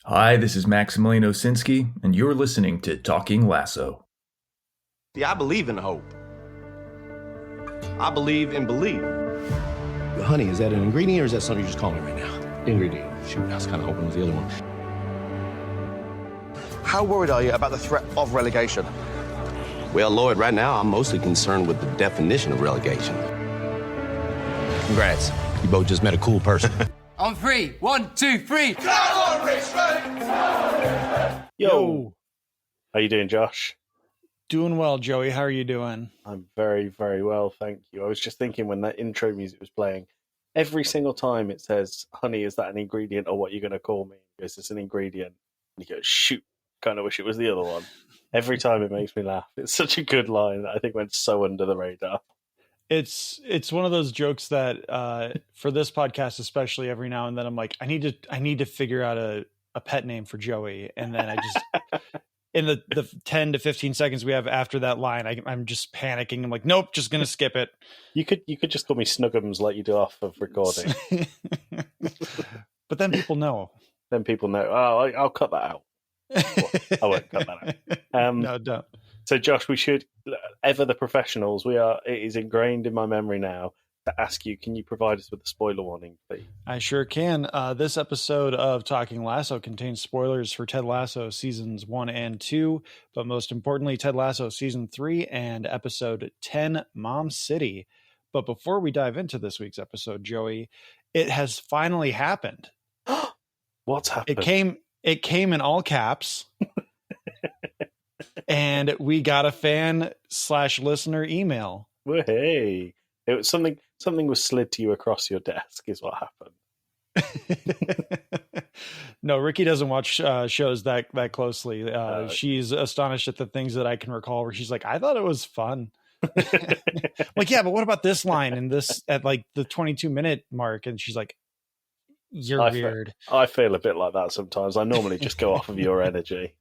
Hi, this is Maximilian Osinski, and you're listening to Talking Lasso. See, I believe in hope. I believe in belief. Honey, is that an ingredient or is that something you're just calling me right now? Ingredient. Shoot, I was kind of hoping it was the other one. How worried are you about the threat of relegation? Well, Lloyd, right now I'm mostly concerned with the definition of relegation. Congrats. You both just met a cool person. On three. 1, 2, 3. Come on, Richmond! Yo. How you doing, Josh? Doing well, Joey. How are you doing? I'm very, very well, thank you. I was just thinking when that intro music was playing, every single time it says, honey, is that an ingredient or what you're going to call me? Is this an ingredient? And you go, shoot, kind of wish it was the other one. Every time it makes me laugh. It's such a good line that I think went so under the radar. It's one of those jokes that for this podcast, especially every now and then, I'm like, I need to figure out a pet name for Joey. And then I just, in the 10 to 15 seconds we have after that line, I'm just panicking. I'm like, nope, just going to skip it. You could just call me Snuggums like you do off of recording. But then people know. Then people know. Oh, I'll cut that out. I won't cut that out. No, don't. So, Josh, we should, ever the professionals, it is ingrained in my memory now to ask you, can you provide us with a spoiler warning, please? I sure can. This episode of Talking Lasso contains spoilers for Ted Lasso seasons 1 and 2, but most importantly, Ted Lasso season 3 and episode 10, Mom City. But before we dive into this week's episode, Joey, it has finally happened. What's happened? It came in all caps. And we got a fan/listener email. Well, hey, it was something was slid to you across your desk is what happened. No, Ricky doesn't watch shows that closely. She's astonished at the things that I can recall where she's like, I thought it was fun. Like, yeah, but what about this line and this at like the 22-minute mark? And she's like, you're weird. I feel a bit like that sometimes. I normally just go off of your energy.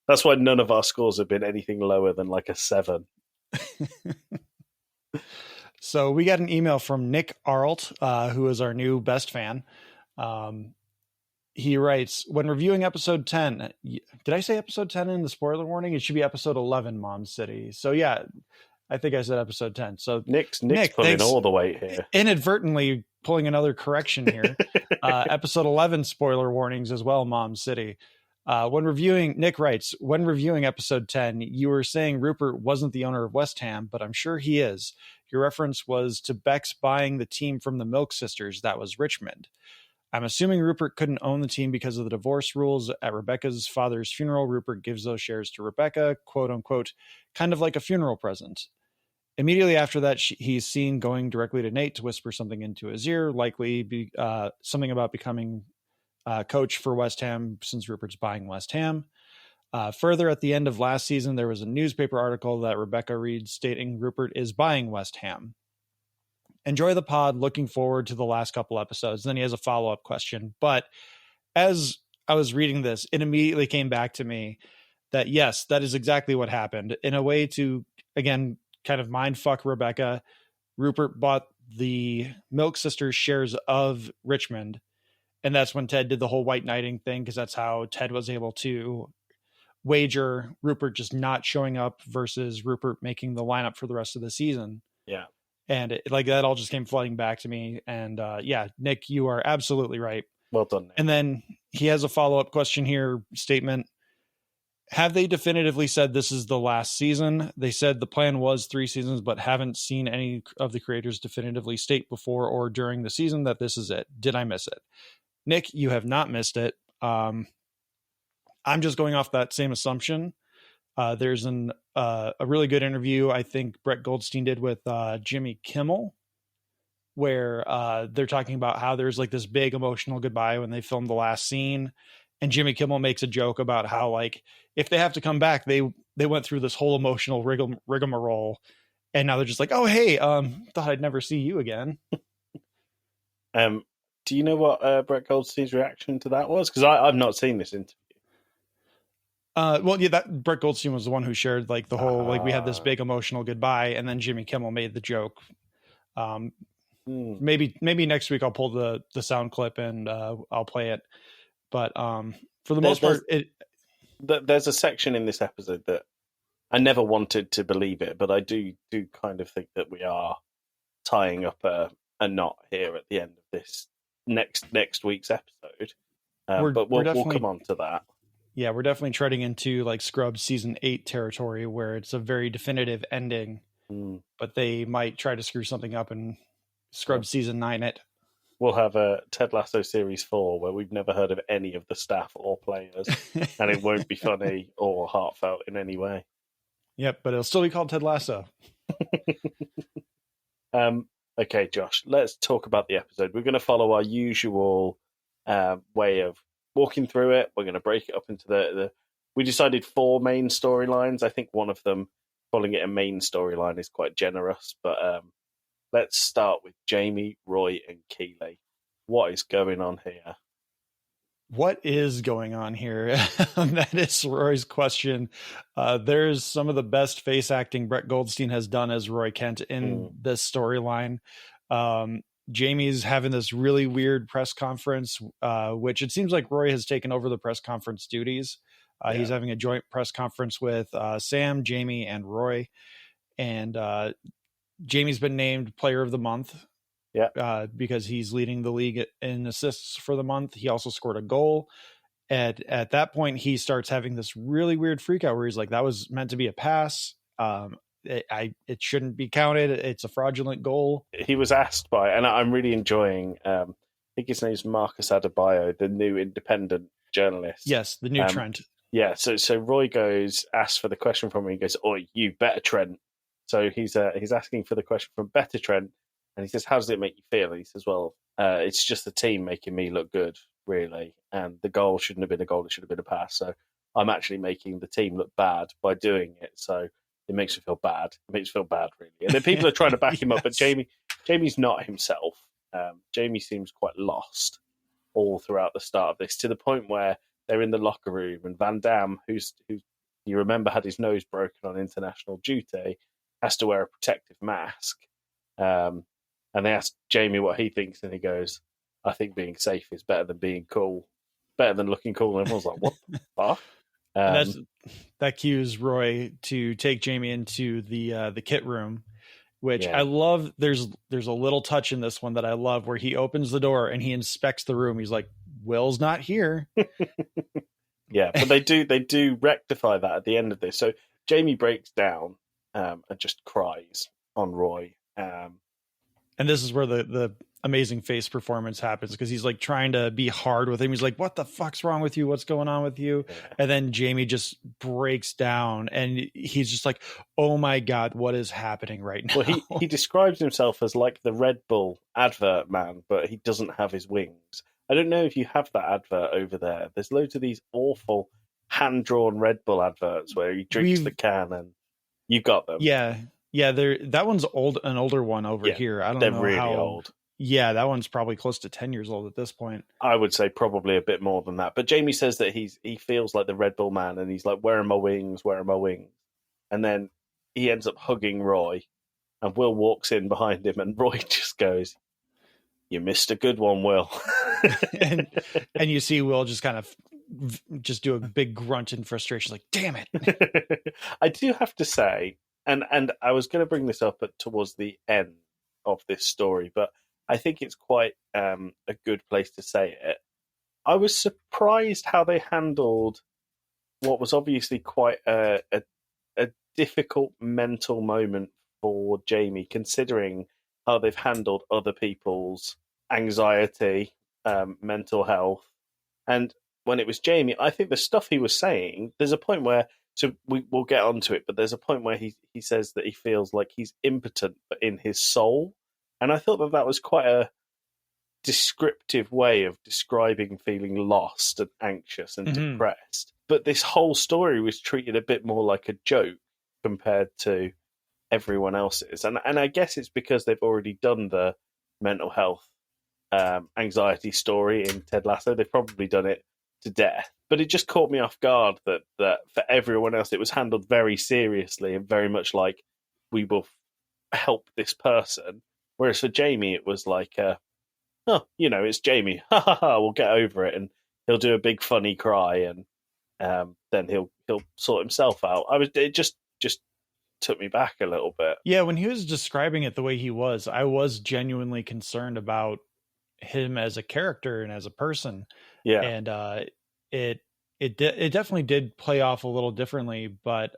That's why none of our scores have been anything lower than like a 7. So we got an email from Nick Arlt, who is our new best fan. He writes, when reviewing episode 10, did I say episode 10 in the spoiler warning? It should be episode 11, Mom City. So yeah, I think I said episode 10. So Nick's pulling all the weight here. Inadvertently pulling another correction here. Episode 11 spoiler warnings as well, Mom City. Nick writes, when reviewing episode 10, you were saying Rupert wasn't the owner of West Ham, but I'm sure he is. Your reference was to Bex buying the team from the Milk Sisters. That was Richmond. I'm assuming Rupert couldn't own the team because of the divorce rules. At Rebecca's father's funeral, Rupert gives those shares to Rebecca, quote unquote, kind of like a funeral present. Immediately after that, he's seen going directly to Nate to whisper something into his ear, likely something about becoming coach for West Ham since Rupert's buying West Ham. Further, at the end of last season, there was a newspaper article that Rebecca reads stating Rupert is buying West Ham. Enjoy the pod. Looking forward to the last couple episodes. Then he has a follow-up question. But as I was reading this, it immediately came back to me that, yes, that is exactly what happened. In a way to, again, kind of mind fuck Rebecca, Rupert bought the Milk Sisters shares of Richmond. And that's when Ted did the whole white knighting thing, because that's how Ted was able to wager Rupert just not showing up versus Rupert making the lineup for the rest of the season. Yeah. And that all just came flooding back to me. And yeah, Nick, you are absolutely right. Well done, Nick. And then he has a follow-up question here, statement. Have they definitively said this is the last season? They said the plan was 3 seasons, but haven't seen any of the creators definitively state before or during the season that this is it. Did I miss it? Nick, you have not missed it. I'm just going off that same assumption. There's a really good interview I think Brett Goldstein did with Jimmy Kimmel, where they're talking about how there's like this big emotional goodbye when they filmed the last scene. And Jimmy Kimmel makes a joke about how, like, if they have to come back, they went through this whole emotional rigmarole. And now they're just like, oh, hey, thought I'd never see you again. Do you know what Brett Goldstein's reaction to that was? Because I've not seen this interview. Well, yeah, that Brett Goldstein was the one who shared like the whole, like we had this big emotional goodbye, and then Jimmy Kimmel made the joke. Maybe next week I'll pull the sound clip and I'll play it. But for the most part, there's a section in this episode that I never wanted to believe it, but I do kind of think that we are tying up a knot here at the end of this next week's episode. But we'll come on to that. Yeah, we're definitely treading into like Scrubs season 8 territory where it's a very definitive ending, but they might try to screw something up in Scrubs season 9 it. We'll have a Ted Lasso series 4 where we've never heard of any of the staff or players, and it won't be funny or heartfelt in any way. Yep, but it'll still be called Ted Lasso. Okay, Josh, let's talk about the episode. We're going to follow our usual way of walking through it. We're going to break it up into we decided 4 main storylines. I think one of them, calling it a main storyline, is quite generous, but let's start with Jamie, Roy, and Keeley. What is going on here? What is going on here? That is Roy's question. There's some of the best face acting Brett Goldstein has done as Roy Kent in this storyline. Jamie's having this really weird press conference, which it seems like Roy has taken over the press conference duties. He's having a joint press conference with Sam, Jamie, and Roy. And Jamie's been named Player of the Month. Because he's leading the league in assists for the month. He also scored a goal. At that point, he starts having this really weird freak out where he's like, that was meant to be a pass. It shouldn't be counted. It's a fraudulent goal. He was asked by, and I'm really enjoying, I think his name's Marcus Adebayo, the new independent journalist. Yes, the new Trent. Yeah, so Roy asks for the question from him. He goes, "Oh, you better Trent." So he's asking for the question from Better Trent. And he says, "How does it make you feel?" And he says, "Well, it's just the team making me look good, really. And the goal shouldn't have been a goal. It should have been a pass. So I'm actually making the team look bad by doing it. So it makes me feel bad. It makes me feel bad, really." And then people are trying to back him up, but Jamie's not himself. Jamie seems quite lost all throughout the start of this, to the point where they're in the locker room, and Van Damme, who you remember had his nose broken on international duty, has to wear a protective mask. And they ask Jamie what he thinks, and he goes, "I think being safe is better than being cool, better than looking cool." And everyone's like, "What the fuck?" That cues Roy to take Jamie into the kit room, which I love. There's a little touch in this one that I love where he opens the door and he inspects the room. He's like, "Will's not here." Yeah, but they do rectify that at the end of this. So Jamie breaks down and just cries on Roy. And this is where the amazing face performance happens, because he's like trying to be hard with him. He's like, "What the fuck's wrong with you? What's going on with you?" And then Jamie just breaks down and he's just like, "Oh my God, what is happening right now?" Well, he describes himself as like the Red Bull advert man, but he doesn't have his wings. I don't know if you have that advert over there. There's loads of these awful hand-drawn Red Bull adverts where he drinks the can, and you've got them. Yeah, that one's an older one over here. I don't know. They're really old. Yeah, that one's probably close to 10 years old at this point. I would say probably a bit more than that. But Jamie says that he feels like the Red Bull man, and he's like, "Where are my wings? Where are my wings?" And then he ends up hugging Roy, and Will walks in behind him, and Roy just goes, "You missed a good one, Will." and you see Will just kind of just do a big grunt in frustration, like, "Damn it." I do have to say, and I was going to bring this up towards the end of this story, but I think it's quite a good place to say it. I was surprised how they handled what was obviously quite a difficult mental moment for Jamie, considering how they've handled other people's anxiety, mental health. And when it was Jamie, I think the stuff he was saying, there's a point where, so we'll get onto it, but there's a point where he says that he feels like he's impotent, but in his soul. And I thought that was quite a descriptive way of describing feeling lost and anxious and depressed. But this whole story was treated a bit more like a joke compared to everyone else's. And I guess it's because they've already done the mental health anxiety story in Ted Lasso. They've probably done it to death. But it just caught me off guard that for everyone else it was handled very seriously and very much like, we will help this person. Whereas for Jamie, it was like, it's Jamie. Ha ha ha, we'll get over it. And he'll do a big funny cry, and then he'll sort himself out. It just took me back a little bit. Yeah, when he was describing it the way he was, I was genuinely concerned about him as a character and as a person. Yeah, and it definitely did play off a little differently, but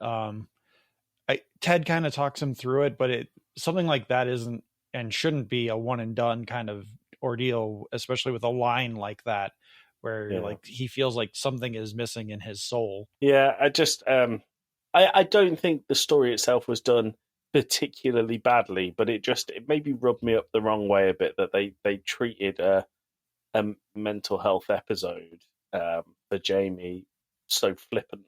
Ted kind of talks him through it, but something like that isn't and shouldn't be a one and done kind of ordeal, especially with a line like that where like he feels like something is missing in his soul. Yeah, I just I don't think the story itself was done particularly badly, but it maybe rubbed me up the wrong way a bit that they treated a mental health episode for Jamie so flippantly,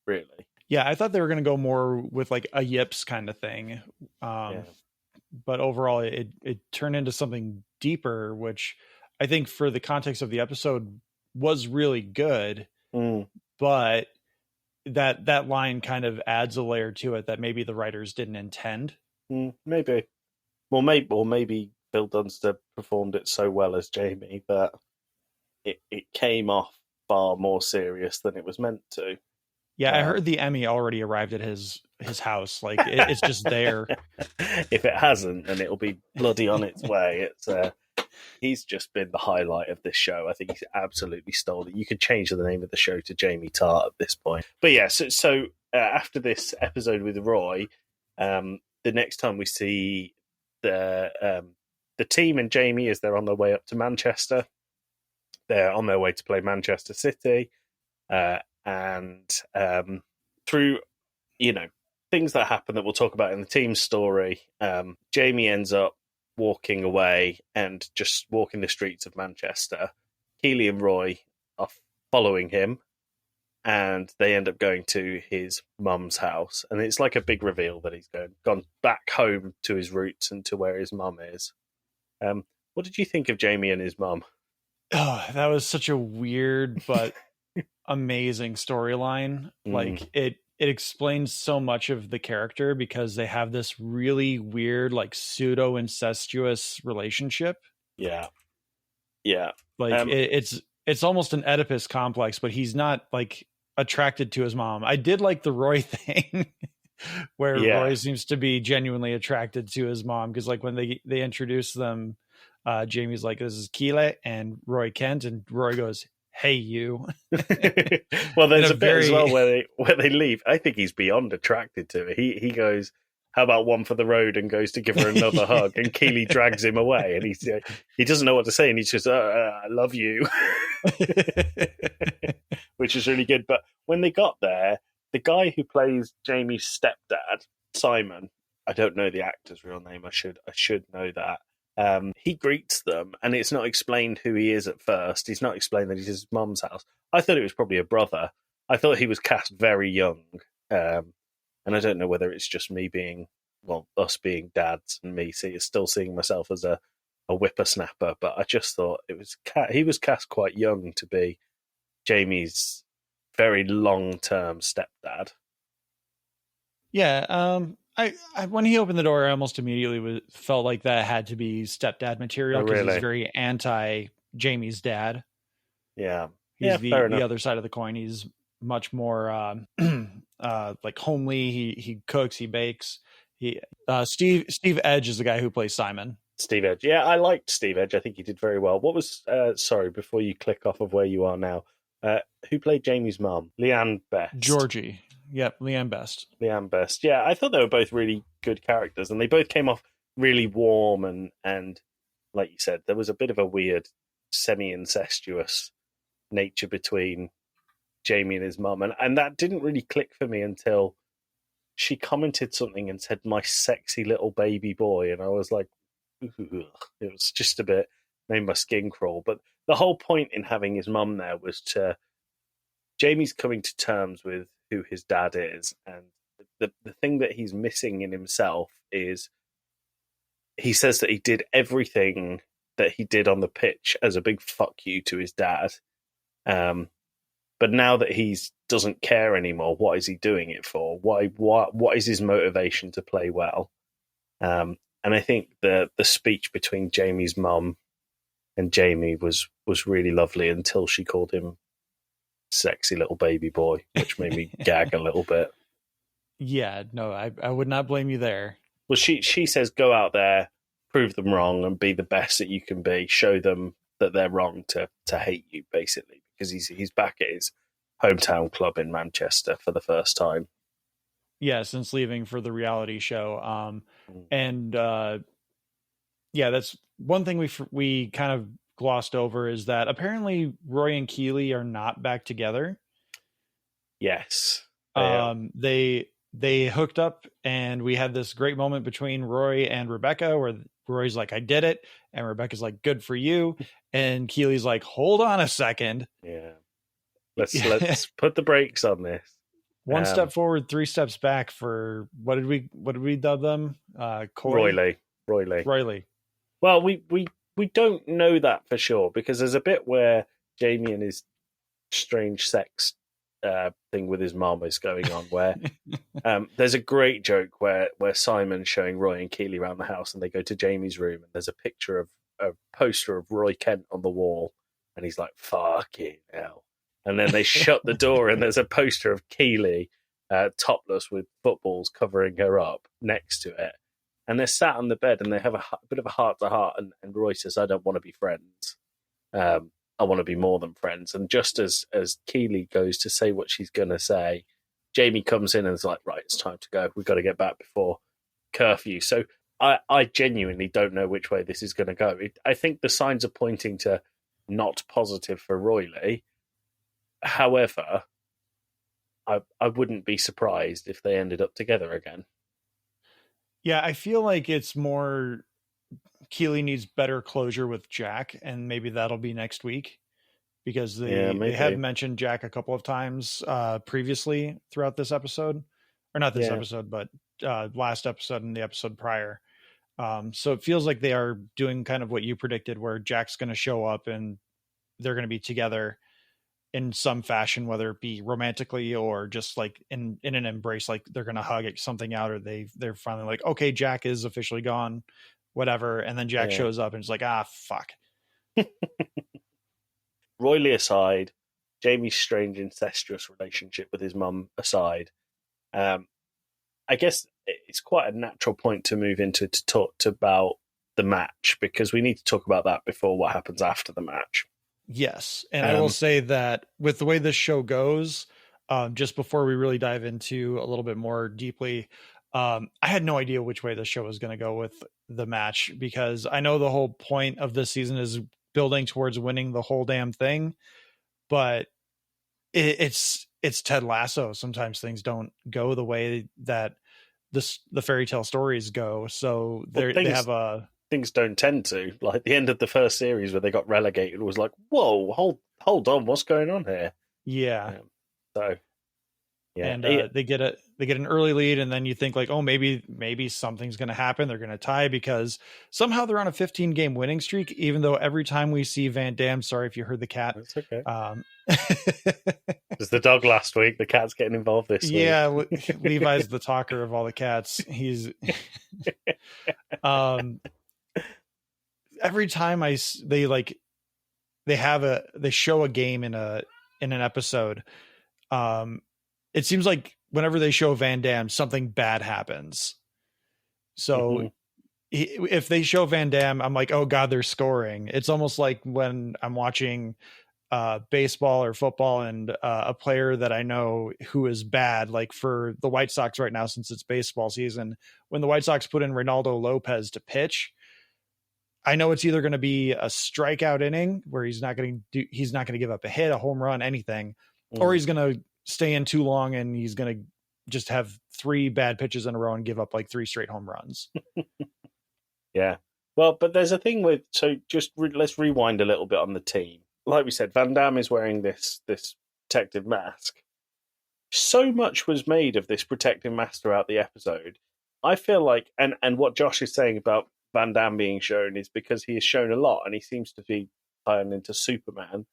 really. Yeah, I thought they were going to go more with like a yips kind of thing. But overall, it turned into something deeper, which I think for the context of the episode was really good. But that line kind of adds a layer to it that maybe the writers didn't intend. Maybe. Maybe Bill Dunster performed it so well as Jamie that it came off far more serious than it was meant to. Yeah, I heard the Emmy already arrived at his house. Like it's just there. If it hasn't, then it'll be bloody on its way. He's just been the highlight of this show. I think he's absolutely stole it. You could change the name of the show to Jamie Tart at this point. But yeah, so after this episode with Roy, the next time we see the team and Jamie as they're on their way up to Manchester. They're on their way to play Manchester City. And through, things that happen that we'll talk about in the team story, Jamie ends up walking away and just walking the streets of Manchester. Keely and Roy are following him, and they end up going to his mum's house. And it's like a big reveal that he's gone back home to his roots and to where his mum is. What did you think of Jamie and his mum? Oh, that was such a weird but amazing storyline. Like it explains so much of the character because they have this really weird, like pseudo incestuous relationship. Yeah. Like it's almost an Oedipus complex, but he's not like attracted to his mom. I did like the Roy thing where Roy seems to be genuinely attracted to his mom because like when they introduce them, Jamie's like, this is Keely and Roy Kent, and Roy goes, hey, you. Well, there's a bit as well where they leave. I think he's beyond attracted to her. He goes, how about one for the road, and goes to give her another hug, and Keely drags him away, and he doesn't know what to say, and he just I love you, which is really good. But when they got there, the guy who plays Jamie's stepdad, Simon, I don't know the actor's real name. I should know that. He greets them, and it's not explained who he is at first. He's not explained that he's his mum's house. I thought it was probably a brother. I thought he was cast very young. And I don't know whether it's just me being, us being dads and me still seeing myself as a whippersnapper, but I just thought he was cast quite young to be Jamie's very long-term stepdad. Yeah, I when he opened the door, I almost immediately felt like that had to be stepdad material because he's very anti Jamie's dad. Yeah, he's the other side of the coin. He's much more like homely. He cooks, he bakes. Steve Edge is the guy who plays Simon. Steve Edge. Yeah, I liked Steve Edge. I think he did very well. What was sorry, before you click off of where you are now, who played Jamie's mum? Leanne Best. Georgie. Yep, Leanne Best. Leanne Best. Yeah, I thought they were both really good characters, and they both came off really warm and like you said, there was a bit of a weird semi-incestuous nature between Jamie and his mum, and that didn't really click for me until she commented something and said, my sexy little baby boy, and I was like, ugh. It was just a bit, made my skin crawl. But the whole point in having his mum there was Jamie's coming to terms with who his dad is, and the thing that he's missing in himself is he says that he did everything that he did on the pitch as a big fuck you to his dad, but now that he doesn't care anymore, what is he doing it for? What is his motivation to play well? And I think the speech between Jamie's mum and Jamie was really lovely until she called him sexy little baby boy, which made me gag a little bit. Yeah, no, I would not blame you there. Well, she says, go out there, prove them wrong, and be the best that you can be. Show them that they're wrong to hate you, basically, because he's back at his hometown club in Manchester for the first time. Yeah, since leaving for the reality show. And that's one thing we kind of glossed over, is that apparently Roy and Keeley are not back together. Yes. They hooked up, and we had this great moment between Roy and Rebecca where Roy's like, I did it. And Rebecca's like, good for you. And Keeley's like, hold on a second. Yeah. Let's put the brakes on this. One step forward, 3 steps back for what did we dub them? Royley. Well, we don't know that for sure, because there's a bit where Jamie and his strange sex thing with his mom is going on, where there's a great joke where Simon's showing Roy and Keeley around the house, and they go to Jamie's room, and there's a picture of a poster of Roy Kent on the wall, and he's like, fucking hell. And then they shut the door, and there's a poster of Keeley topless with footballs covering her up next to it. And they're sat on the bed, and they have a bit of a heart-to-heart, and Roy says, I don't want to be friends. I want to be more than friends. And just as Keeley goes to say what she's going to say, Jamie comes in and is like, right, it's time to go. We've got to get back before curfew. So I genuinely don't know which way this is going to go. I think the signs are pointing to not positive for Royley. However, I wouldn't be surprised if they ended up together again. Yeah, I feel like it's more Keeley needs better closure with Jack, and maybe that'll be next week, because they have mentioned Jack a couple of times previously throughout this episode, or not this episode, but last episode and the episode prior. So it feels like they are doing kind of what you predicted, where Jack's going to show up and they're going to be together in some fashion, whether it be romantically or just like in an embrace, like they're going to hug something out, or they're finally like, okay, Jack is officially gone, whatever. And then Jack shows up and it's like, fuck. Royley aside, Jamie's strange incestuous relationship with his mum aside, I guess it's quite a natural point to move into to talk about the match, because we need to talk about that before what happens after the match. Yes. And I will say that with the way this show goes, just before we really dive into a little bit more deeply, I had no idea which way the show was going to go with the match, because I know the whole point of this season is building towards winning the whole damn thing, but it's Ted Lasso. Sometimes things don't go the way that the fairy tale stories go. So they have things don't tend to, like the end of the first series where they got relegated was like, whoa, hold on, what's going on here? Yeah. And they get an early lead, and then you think like, oh, maybe something's going to happen. They're going to tie, because somehow they're on a 15-game winning streak, even though every time we see Van Damme, sorry if you heard the cat. That's okay. It was the dog last week. The cat's getting involved this week. Yeah, Levi's the talker of all the cats. He's every time they show a game in an episode, it seems like whenever they show Van Damme, something bad happens. So if they show Van Damme, I'm like, oh God, they're scoring. It's almost like when I'm watching baseball or football, and a player that I know who is bad, like for the White Sox right now, since it's baseball season, when the White Sox put in Reynaldo Lopez to pitch, I know it's either going to be a strikeout inning where he's not going to give up a hit, a home run, anything, or he's going to stay in too long and he's going to just have 3 bad pitches in a row and give up like 3 straight home runs. Yeah. Well, but there's a thing with, so just let's rewind a little bit on the team. Like we said, Van Damme is wearing this protective mask. So much was made of this protective mask throughout the episode. I feel like, and what Josh is saying about Van Damme being shown is because he is shown a lot, and he seems to be turned into Superman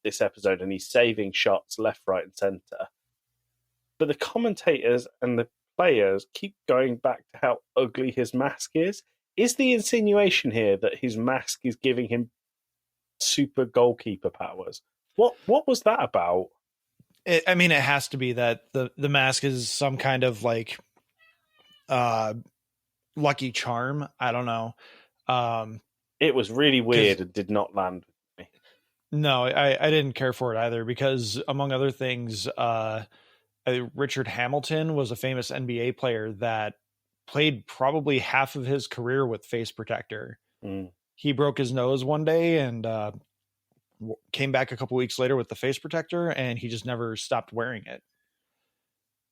this episode, and he's saving shots left, right, and center. But the commentators and the players keep going back to how ugly his mask is. Is the insinuation here that his mask is giving him super goalkeeper powers? What was that about? It has to be that the mask is some kind of like lucky charm. I don't know. It was really weird and did not land with me. No, I didn't care for it either because, among other things, Richard Hamilton was a famous NBA player that played probably half of his career with face protector. He broke his nose one day and came back a couple weeks later with the face protector, and he just never stopped wearing it.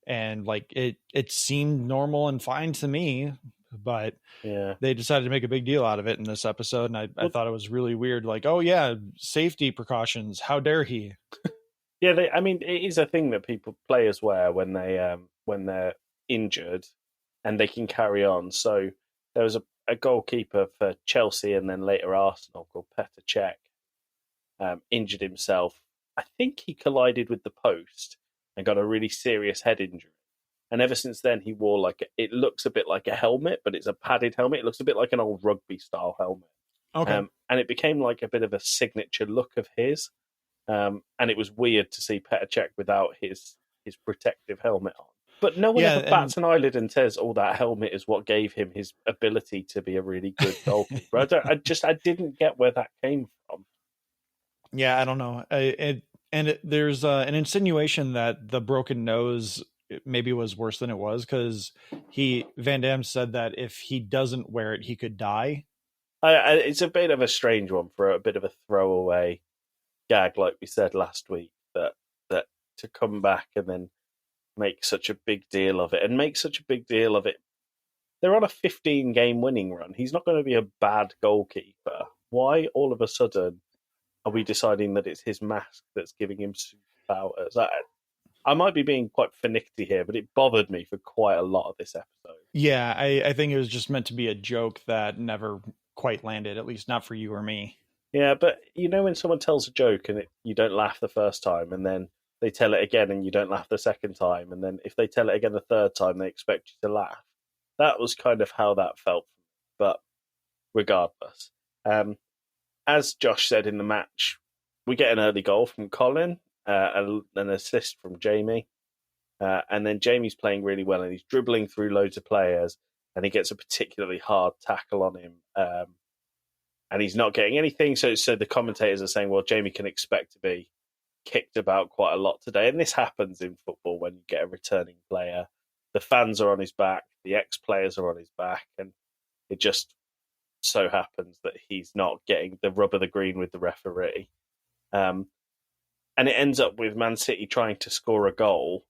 And like it seemed normal and fine to me, but they decided to make a big deal out of it in this episode, and I thought it was really weird. Like, oh yeah, safety precautions. How dare he? Yeah, it is a thing that players wear when they're injured, and they can carry on. So there was a goalkeeper for Chelsea and then later Arsenal called Petr Cech, injured himself. I think he collided with the post and got a really serious head injury. And ever since then, he wore it looks a bit like a helmet, but it's a padded helmet. It looks a bit like an old rugby style helmet. Okay. And it became like a bit of a signature look of his. And it was weird to see Petr Cech wwithout his protective helmet on. But no one ever bats an eyelid and says, "Oh, that helmet is what gave him his ability to be a really good goalkeeper." I didn't get where that came from. Yeah, I don't know. There's an insinuation that the broken nose maybe was worse than it was because Van Damme said that if he doesn't wear it, he could die. It's a bit of a strange one for a bit of a throwaway gag, like we said last week. That to come back and then make such a big deal of it, and make such a big deal of it. They're on a 15-game winning run. He's not going to be a bad goalkeeper. Why all of a sudden are we deciding that it's his mask that's giving him superpowers? I might be being quite finicky here, but it bothered me for quite a lot of this episode. Yeah, I think it was just meant to be a joke that never quite landed, at least not for you or me. Yeah, but when someone tells a joke and you don't laugh the first time, and then they tell it again and you don't laugh the second time, and then if they tell it again the third time, they expect you to laugh. That was kind of how that felt. But regardless, as Josh said in the match, we get an early goal from Colin, an assist from Jamie, and then Jamie's playing really well, and he's dribbling through loads of players, and he gets a particularly hard tackle on him, and he's not getting anything. So the commentators are saying, well, Jamie can expect to be kicked about quite a lot today. And this happens in football when you get a returning player. The fans are on his back, the ex-players are on his back, and it just so happens that he's not getting the rub of the green with the referee. And it ends up with Man City trying to score a goal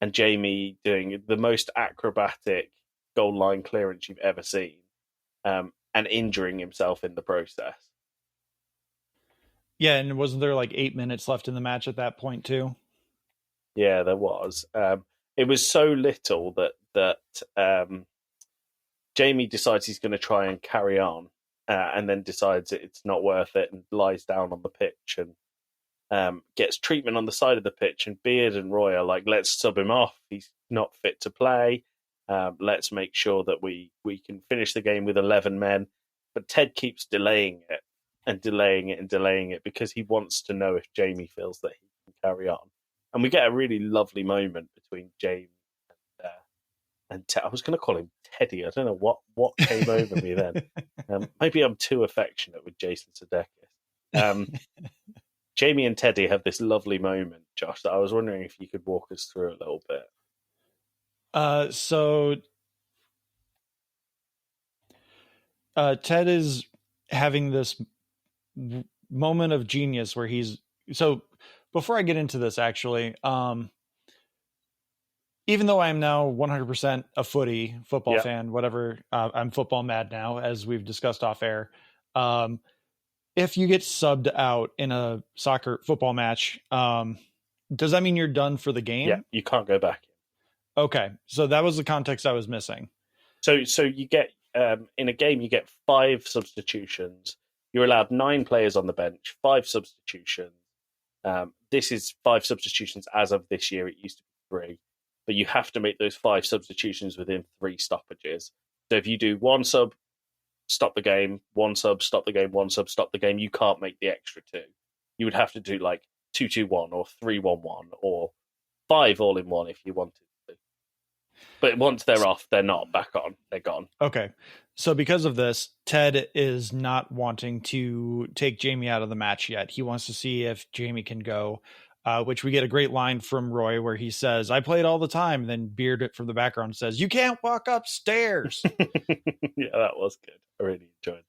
and Jamie doing the most acrobatic goal line clearance you've ever seen, and injuring himself in the process. Yeah, and wasn't there like 8 minutes left in the match at that point too? Yeah, there was. It was so little that Jamie decides he's going to try and carry on, and then decides it's not worth it and lies down on the pitch and gets treatment on the side of the pitch. And Beard and Roy are like, let's sub him off. He's not fit to play. Let's make sure that we can finish the game with 11 men. But Ted keeps delaying it and delaying it and delaying it because he wants to know if Jamie feels that he can carry on. And we get a really lovely moment between Jamie and Ted. I was going to call him Teddy. I don't know what came over me then. Maybe I'm too affectionate with Jason Sudeikis. Jamie and Teddy have this lovely moment, Josh, that I was wondering if you could walk us through a little bit. So Ted is having this moment of genius where so before I get into this, actually, even though I'm now 100% a football fan, whatever, I'm football mad now, as we've discussed off air. If you get subbed out in a football match, does that mean you're done for the game? Yeah, you can't go back. Okay, so that was the context I was missing. So you get, in a game, you get 5 substitutions. You're allowed 9 players on the bench, 5 substitutions. This is 5 substitutions as of this year. It used to be 3. But you have to make those 5 substitutions within 3 stoppages. So if you do 1 sub, stop the game, 1 sub, stop the game, 1 sub, stop the game, you can't make the extra 2. You would have to do like 2-2-1 or 3-1-1 or 5 all in one if you wanted to. But once they're off, they're not back on. They're gone. Okay. So because of this, Ted is not wanting to take Jamie out of the match yet. He wants to see if Jamie can go, which we get a great line from Roy where he says, I played all the time. And then Beard from the background says, you can't walk upstairs. Yeah, that was good. I really enjoyed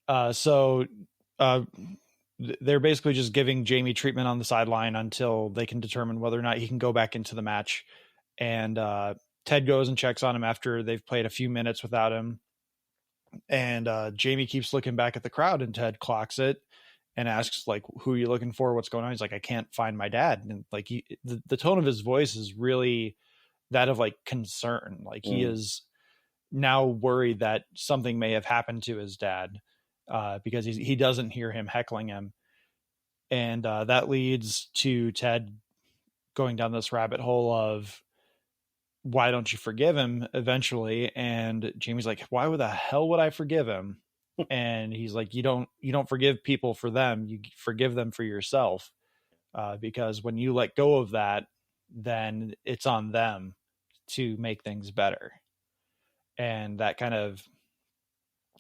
that. So they're basically just giving Jamie treatment on the sideline until they can determine whether or not he can go back into the match. And Ted goes and checks on him after they've played a few minutes without him. And Jamie keeps looking back at the crowd, and Ted clocks it and asks, like, who are you looking for? What's going on? He's like, I can't find my dad. And like the tone of his voice is really that of like concern. Like he is now worried that something may have happened to his dad because he doesn't hear him heckling him. And that leads to Ted going down this rabbit hole of, why don't you forgive him eventually? And Jamie's like, why the hell would I forgive him? And he's like, you don't forgive people for them. You forgive them for yourself. Because when you let go of that, then it's on them to make things better. And that kind of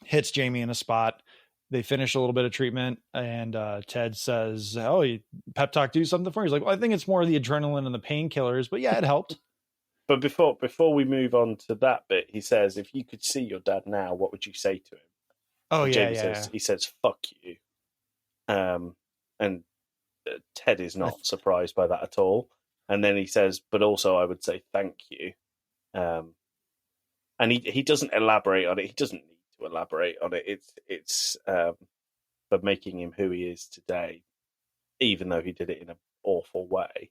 hits Jamie in a spot. They finish a little bit of treatment, and Ted says, oh, you pep talk do something for you? He's like, well, I think it's more the adrenaline and the painkillers, but yeah, it helped. But before we move on to that bit, he says, if you could see your dad now, what would you say to him? Oh, and yeah, Jamie says, he says, fuck you. And Ted is not surprised by that at all. And then he says, but also I would say thank you. And he doesn't elaborate on it. He doesn't need to elaborate on it. It's for making him who he is today, even though he did it in an awful way.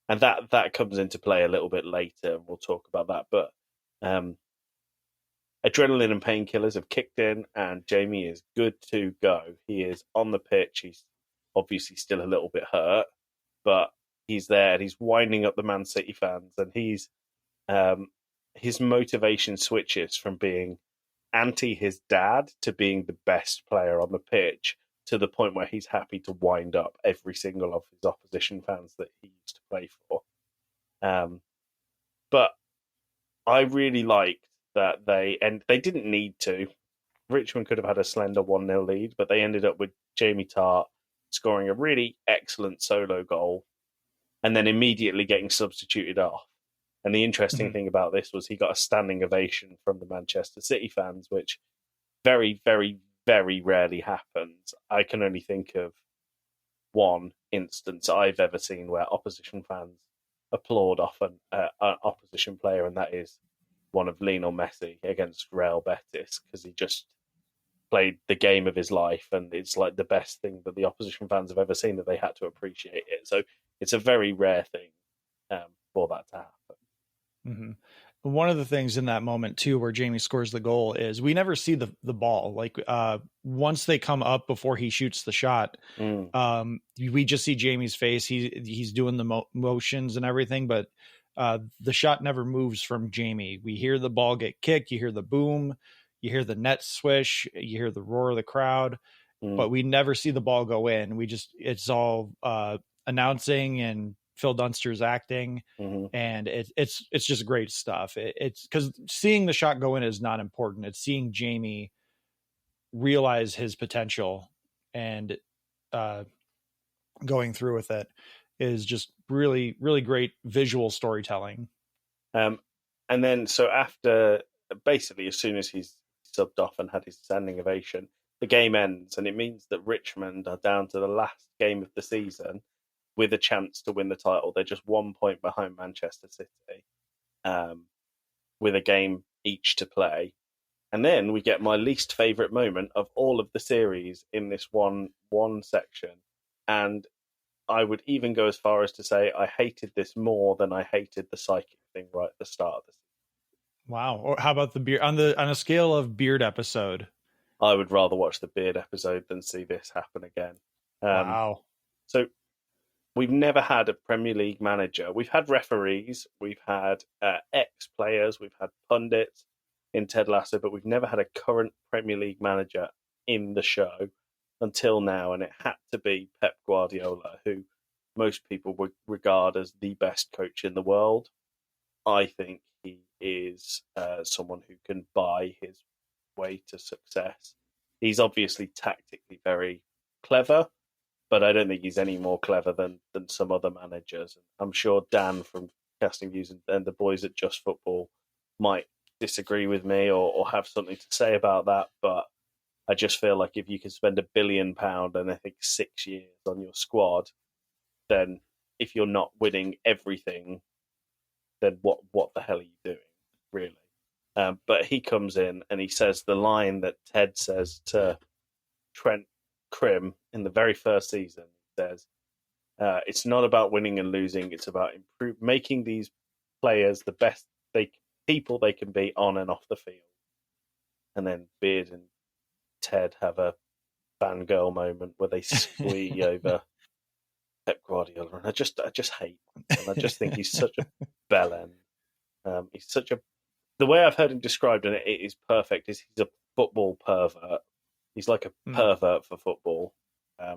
And that comes into play a little bit later, and we'll talk about that. But adrenaline and painkillers have kicked in, and Jamie is good to go. He is on the pitch. He's obviously still a little bit hurt, but he's there, and he's winding up the Man City fans, and he's his motivation switches from being anti his dad to being the best player on the pitch, to the point where he's happy to wind up every single of his opposition fans that he used to play for. But I really liked that they didn't need to. Richmond could have had a slender 1-0 lead, but they ended up with Jamie Tart scoring a really excellent solo goal and then immediately getting substituted off. And the interesting thing about this was he got a standing ovation from the Manchester City fans, which very, very, very rarely happens. I can only think of one instance I've ever seen where opposition fans applaud often an opposition player, and that is one of Lionel Messi against Real Betis, because he just played the game of his life, and it's like the best thing that the opposition fans have ever seen, that they had to appreciate it. So it's a very rare thing for that to happen. Mm-hmm. One of the things in that moment too, where Jamie scores the goal, is we never see the ball. Like once they come up before he shoots the shot, we just see Jamie's face. He's doing the motions and everything, but the shot never moves from Jamie. We hear the ball get kicked. You hear the boom. You hear the net swish. You hear the roar of the crowd, but we never see the ball go in. It's all announcing and Phil Dunster's acting, and it's just great stuff. It's because seeing the shot go in is not important. It's seeing Jamie realize his potential and going through with it is just really, really great visual storytelling. And then, so after, basically, as soon as he's subbed off and had his standing ovation, the game ends, and it means that Richmond are down to the last game of the season with a chance to win the title. They're just 1 point behind Manchester City, with a game each to play. And then we get my least favourite moment of all of the series in this one section. And I would even go as far as to say I hated this more than I hated the psychic thing right at the start of the season. Wow. Or how about the beard on a scale of Beard episode? I would rather watch the Beard episode than see this happen again. Wow. So we've never had a Premier League manager. We've had referees, we've had ex-players, we've had pundits in Ted Lasso, but we've never had a current Premier League manager in the show. until now, and it had to be Pep Guardiola, who most people would regard as the best coach in the world. I think he is someone who can buy his way to success. He's obviously tactically very clever, but I don't think he's any more clever than some other managers. I'm sure Dan from Casting Views and the boys at Just Football might disagree with me or have something to say about that, but I just feel like if you can spend £1 billion and I think 6 years on your squad, then if you're not winning everything, then what the hell are you doing, really? But he comes in and he says the line that Ted says to Trent Krim in the very first season. He says, it's not about winning and losing, it's about making these players the best people they can be on and off the field. And then Beard and Ted have a fangirl moment where they squee over Pep Guardiola, and I just hate him. And I just think he's such a bellend. He's such a... The way I've heard him described, and it is perfect, is he's a football pervert. He's like a pervert for football. I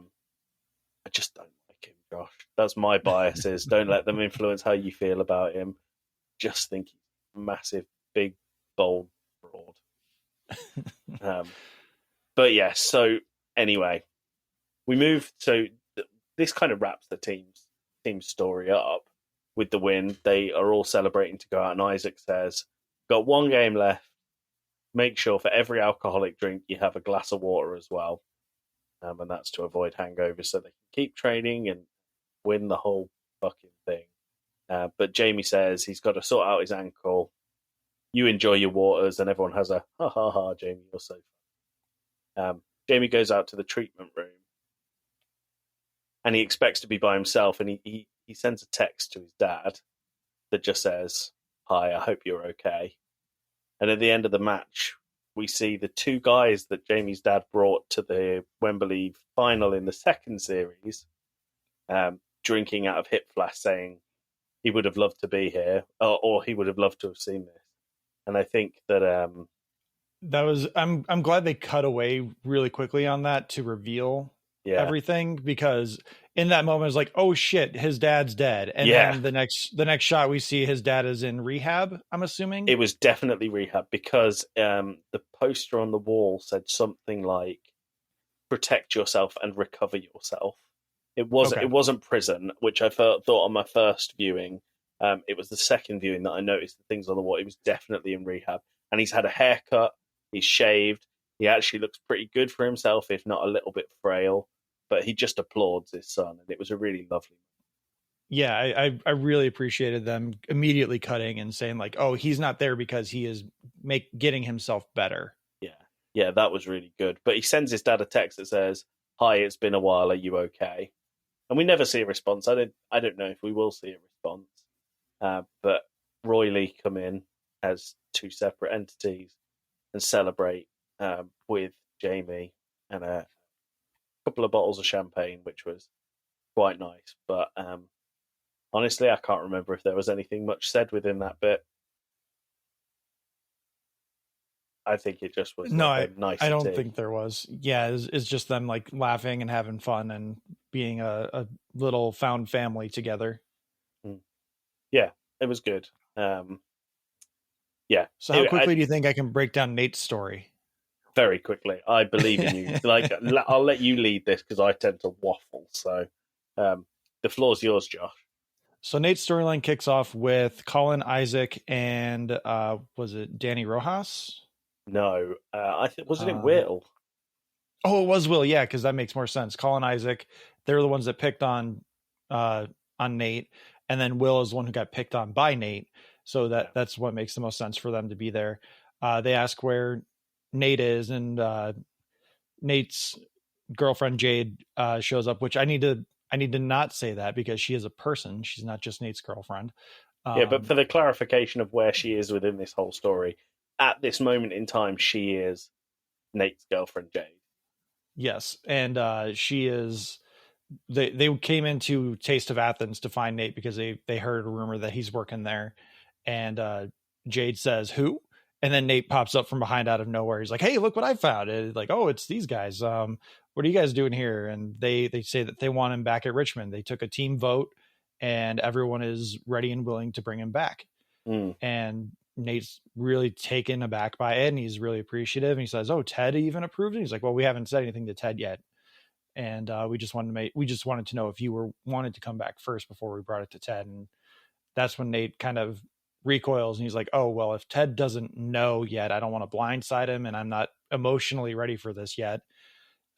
just don't like him, Josh. That's my biases. Don't let them influence how you feel about him. Just think he's a massive, big, bold fraud. But yeah, so anyway, we move. So this kind of wraps the team's story up with the win. They are all celebrating to go out, and Isaac says, got one game left. Make sure for every alcoholic drink you have a glass of water as well. And that's to avoid hangovers so they can keep training and win the whole fucking thing. But Jamie says he's got to sort out his ankle. You enjoy your waters, and everyone has a ha ha ha, Jamie, you're so fun. Jamie goes out to the treatment room and he expects to be by himself, and he sends a text to his dad that just says, hi, I hope you're okay. And at the end of the match, we see the two guys that Jamie's dad brought to the Wembley final in the second series drinking out of hip flask, saying he would have loved to be here, or he would have loved to have seen this. And I think that that was I'm glad they cut away really quickly on that to reveal everything, because in that moment it's like, oh shit, his dad's dead. And then the next shot we see his dad is in rehab, I'm assuming. It was definitely rehab, because the poster on the wall said something like protect yourself and recover yourself. It wasn't prison, which I thought on my first viewing. It was the second viewing that I noticed the things on the wall. He was definitely in rehab, and he's had a haircut, he's shaved, he actually looks pretty good for himself, if not a little bit frail. But he just applauds his son, and it was a really lovely. Yeah, I really appreciated them immediately cutting and saying like, oh, he's not there because he is getting himself better. Yeah, that was really good. But he sends his dad a text that says, hi, it's been a while, are you okay? And we never see a response. I don't know if we will see a response. But Roy Lee come in as two separate entities and celebrate with Jamie and a couple of bottles of champagne, which was quite nice. But honestly, I can't remember if there was anything much said within that bit. I think it just was I don't think there was. Yeah, it's just them like laughing and having fun and being a little found family together. Yeah, it was good. Yeah. So how quickly do you think I can break down Nate's story? Very quickly. I believe in you. Like, I'll let you lead this because I tend to waffle. So the floor's yours, Josh. So Nate's storyline kicks off with Colin, Isaac, and was it Danny Rojas? No, I think wasn't it Will? Oh, it was Will. Yeah, because that makes more sense. Colin, Isaac, they're the ones that picked on Nate, and then Will is the one who got picked on by Nate. So that's what makes the most sense for them to be there. They ask where Nate is, and Nate's girlfriend Jade shows up, which I need to not say that because she is a person. She's not just Nate's girlfriend. But for the clarification of where she is within this whole story, at this moment in time, she is Nate's girlfriend Jade. Yes, and she is. They came into Taste of Athens to find Nate because they heard a rumor that he's working there, and Jade says, "Who?" And then Nate pops up from behind out of nowhere. He's like, "Hey, look what I found!" And like, "Oh, it's these guys. We're what are you guys doing here? And they say that they want him back at Richmond. They took a team vote and everyone is ready and willing to bring him back. And Nate's really taken aback by it, and he's really appreciative. And he says, "Oh, Ted even approved it?" He's like, "Well, we haven't said anything to Ted yet, and we just wanted to know if you wanted to come back first before we brought it to Ted." And that's when Nate kind of recoils, and he's like, "Oh, well, if Ted doesn't know yet, I don't want to blindside him, and I'm not emotionally ready for this yet."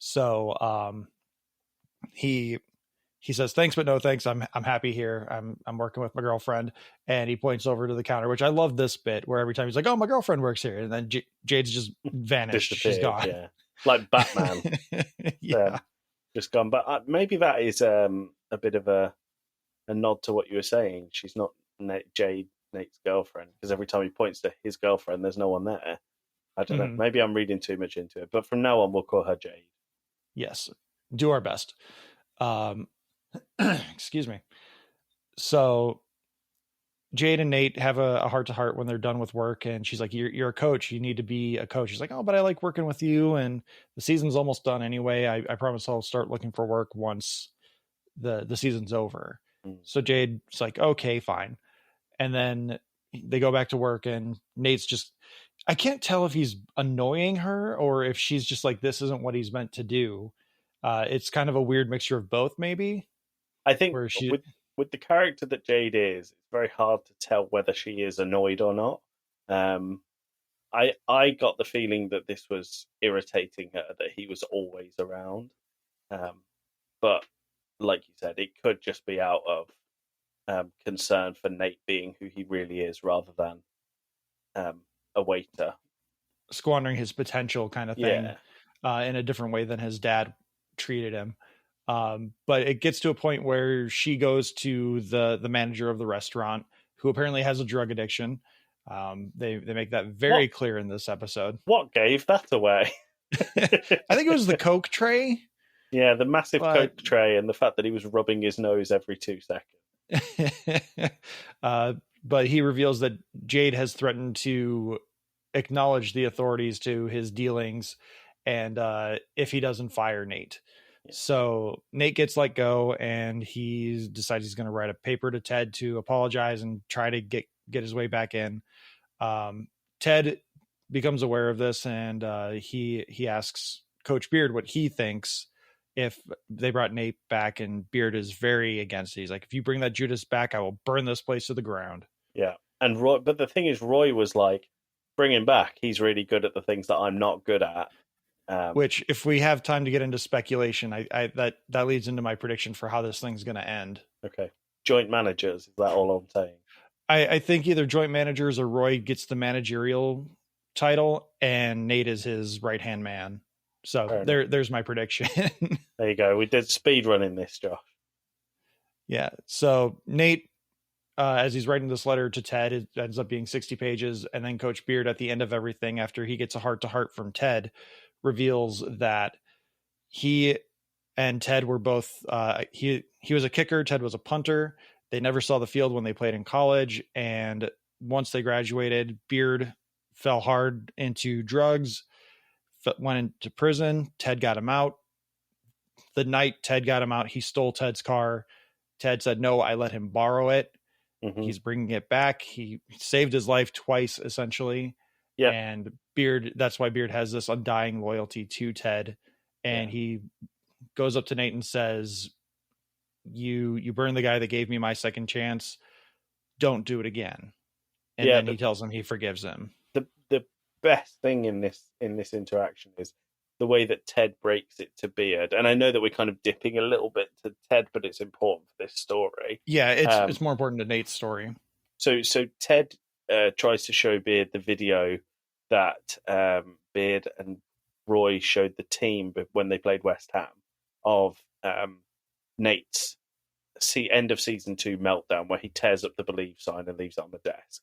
So he says, "Thanks, but no thanks. I'm happy here. I'm working with my girlfriend." And he points over to the counter, which I love this bit where every time he's like, "Oh, my girlfriend works here." And then Jade's just vanished. She's gone. Yeah. Like Batman. Yeah. Just gone. But maybe that is a bit of a nod to what you were saying. She's not Nate's girlfriend, because every time he points to his girlfriend, there's no one there. I don't know. Maybe I'm reading too much into it. But from now on, we'll call her Jade. Yes. Do our best. Excuse me. So Jade and Nate have a heart-to-heart when they're done with work, and she's like, you're a coach, you need to be a coach. He's like, "Oh, but I like working with you, and the season's almost done anyway. I promise I'll start looking for work once the season's over." So Jade's like, "Okay, fine." And then they go back to work, and Nate's just, I can't tell if he's annoying her or if she's just like, this isn't what he's meant to do. It's kind of a weird mixture of both, maybe. I think with the character that Jade is, it's very hard to tell whether she is annoyed or not. I got the feeling that this was irritating her, that he was always around. But like you said, it could just be out of concern for Nate being who he really is, rather than a waiter. Squandering his potential kind of thing in a different way than his dad treated him. But it gets to a point where she goes to the manager of the restaurant, who apparently has a drug addiction. They make that very clear in this episode. What gave that away? I think it was the Coke tray. Yeah, the massive Coke tray, and the fact that he was rubbing his nose every 2 seconds. But he reveals that Jade has threatened to acknowledge the authorities to his dealings, and if he doesn't fire Nate. So Nate gets let go, and he decides he's going to write a paper to Ted to apologize and try to get his way back in. Ted becomes aware of this, and he asks Coach Beard what he thinks if they brought Nate back, and Beard is very against it. He's like, "If you bring that Judas back, I will burn this place to the ground." Yeah. And Roy, but the thing is, Roy was like, "Bring him back. He's really good at the things that I'm not good at." Which, if we have time to get into speculation, that leads into my prediction for how this thing's going to end. Okay. Joint managers. Is that all I'm saying? I think either joint managers or Roy gets the managerial title and Nate is his right-hand man. So there's my prediction. There you go. We did speed running this, Josh. Yeah. So Nate, as he's writing this letter to Ted, it ends up being 60 pages. And then Coach Beard, at the end of everything, after he gets a heart-to-heart from Ted, reveals that he and Ted were both, he was a kicker, Ted was a punter. They never saw the field when they played in college. And once they graduated, Beard fell hard into drugs, went into prison. Ted got him out. The night Ted got him out, he stole Ted's car. Ted said, "No, I let him borrow it." Mm-hmm. He's bringing it back. He saved his life twice, essentially. Yeah. And Beard, that's why Beard has this undying loyalty to Ted. And he goes up to Nate and says, you burned the guy that gave me my second chance. Don't do it again. And then he tells him he forgives him. The best thing in this interaction is the way that Ted breaks it to Beard. And I know that we're kind of dipping a little bit to Ted, but it's important for this story. Yeah, it's more important to Nate's story. So Ted tries to show Beard the video that Beard and Roy showed the team when they played West Ham of Nate's end of season 2 meltdown, where he tears up the Believe sign and leaves it on the desk.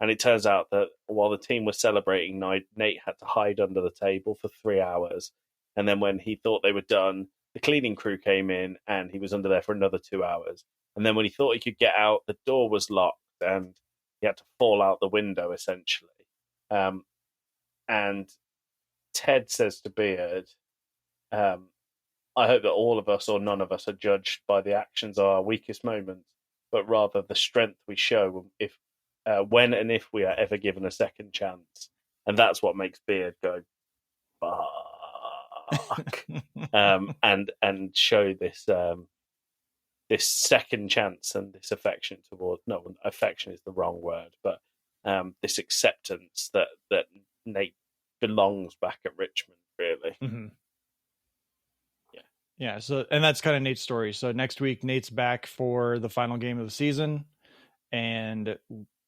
And it turns out that while the team was celebrating, Nate had to hide under the table for 3 hours. And then when he thought they were done, the cleaning crew came in and he was under there for another 2 hours. And then when he thought he could get out, the door was locked and he had to fall out the window, essentially. And Ted says to Beard, I hope that all of us or none of us are judged by the actions of our weakest moments, but rather the strength we show if, when and if we are ever given a second chance. And that's what makes Beard go, fuck, and show this this second chance and this affection towards. No, affection is the wrong word, but this acceptance that Nate belongs back at Richmond. Really. Mm-hmm. Yeah, so and that's kind of Nate's story. So next week, Nate's back for the final game of the season, and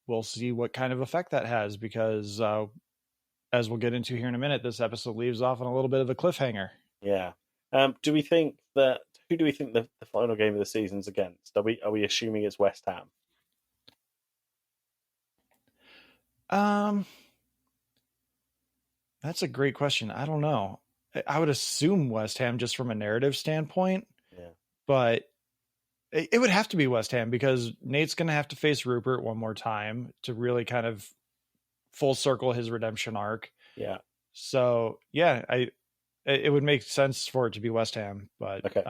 we'll see what kind of effect that has because, as we'll get into here in a minute, this episode leaves off on a little bit of a cliffhanger. Yeah. Who do we think the final game of the season's against? Are we assuming it's West Ham? That's a great question. I don't know. I would assume West Ham just from a narrative standpoint, but it would have to be West Ham because Nate's going to have to face Rupert one more time to really kind of full circle his redemption arc. Yeah. So it would make sense for it to be West Ham, but okay.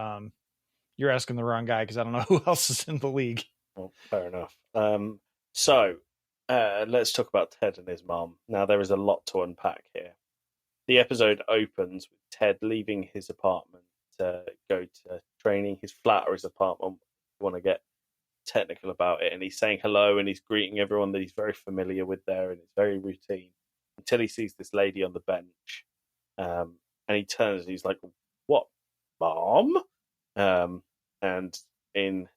You're asking the wrong guy because I don't know who else is in the league. Well, fair enough. So let's talk about Ted and his mom. Now there is a lot to unpack here. The episode opens with Ted leaving his apartment to go to training, his flat or his apartment. If you want to get technical about it. And he's saying hello and he's greeting everyone that he's very familiar with there and it's very routine until he sees this lady on the bench. And he turns and he's like, "What, Mom?" And in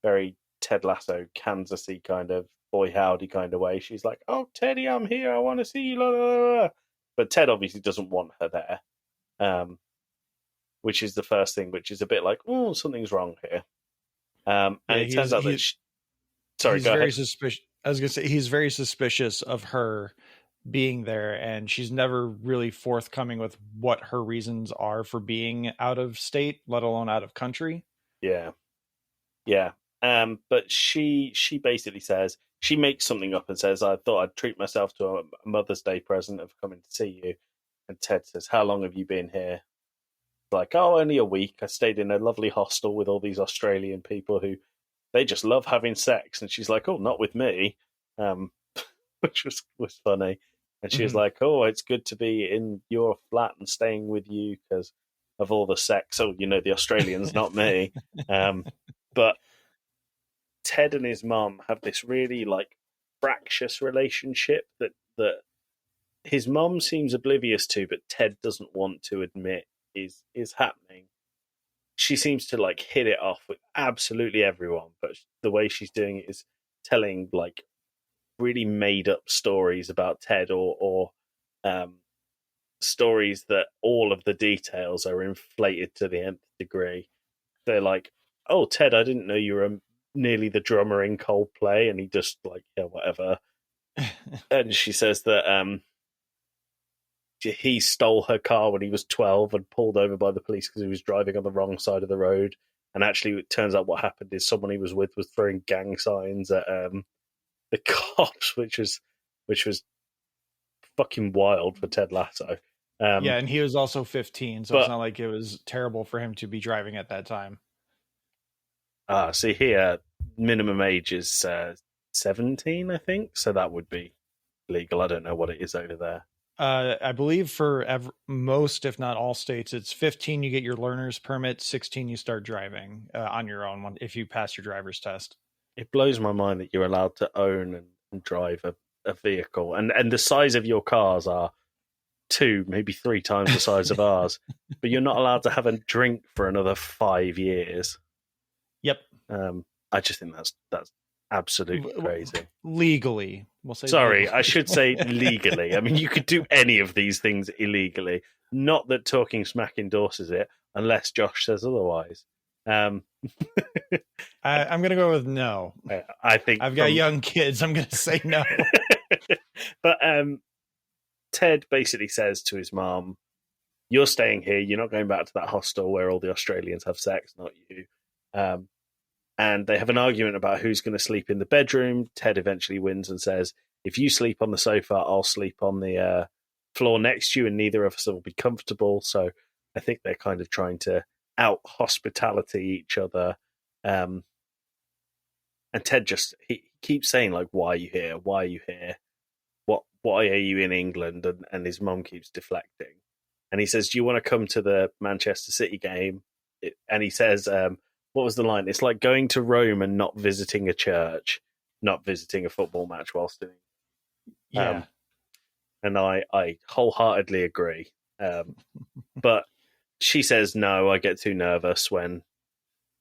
very Ted Lasso, Kansas-y kind of boy howdy kind of way, she's like, "Oh, Teddy, I'm here. I want to see you." La, la, la, la. But Ted obviously doesn't want her there, which is the first thing, which is a bit like, "Oh, something's wrong here." And it turns out that sorry, go ahead. Suspicious. I was going to say he's very suspicious of her being there, and she's never really forthcoming with what her reasons are for being out of state, let alone out of country. Yeah. But she basically says, she makes something up and says, "I thought I'd treat myself to a Mother's Day present of coming to see you." And Ted says, "How long have you been here?" Like, "Oh, only a week. I stayed in a lovely hostel with all these Australian people who they just love having sex." And she's like, "Oh, not with me," which was funny. And she was like, "Oh, it's good to be in your flat and staying with you because of all the sex." Oh, the Australians, not me. But Ted and his mom have this really fractious relationship that his mom seems oblivious to, but Ted doesn't want to admit is happening. She seems to hit it off with absolutely everyone, but the way she's doing it is telling really made up stories about Ted or stories that all of the details are inflated to the nth degree. They're like, "Oh, Ted, I didn't know you were nearly the drummer in Coldplay," and he just yeah, whatever. And she says that he stole her car when he was 12 and pulled over by the police because he was driving on the wrong side of the road. And actually, it turns out what happened is someone he was with was throwing gang signs at the cops, which was fucking wild for Ted Lasso. And he was also 15, so it's not like it was terrible for him to be driving at that time. See here, minimum age is 17, I think, so that would be legal. I don't know what it is over there. I believe for most, if not all states, it's 15 you get your learner's permit, 16 you start driving on your own if you pass your driver's test. It blows my mind that you're allowed to own and drive a vehicle, and the size of your cars are 2, maybe 3 times the size of ours, but you're not allowed to have a drink for another 5 years. Yep. I just think that's absolutely crazy. Legally, we'll say. Sorry, legally. I should say legally. I mean, you could do any of these things illegally. Not that Talking Smack endorses it, unless Josh says otherwise. I'm going to go with no. I think I've got young kids. I'm going to say no. But Ted basically says to his mom, "You're staying here. You're not going back to that hostel where all the Australians have sex, not you." And they have an argument about who's going to sleep in the bedroom. Ted eventually wins and says, "If you sleep on the sofa, I'll sleep on the floor next to you, and neither of us will be comfortable." So I think they're kind of trying to out hospitality each other. And Ted he keeps saying, like, why are you here? Why are you here? Why are you in England? And his mum keeps deflecting. And he says, do you want to come to the Manchester City game? And he says, what was the line? It's like going to Rome and not visiting a church, not visiting a football match whilst doing. Yeah. And I wholeheartedly agree. But she says, no, I get too nervous when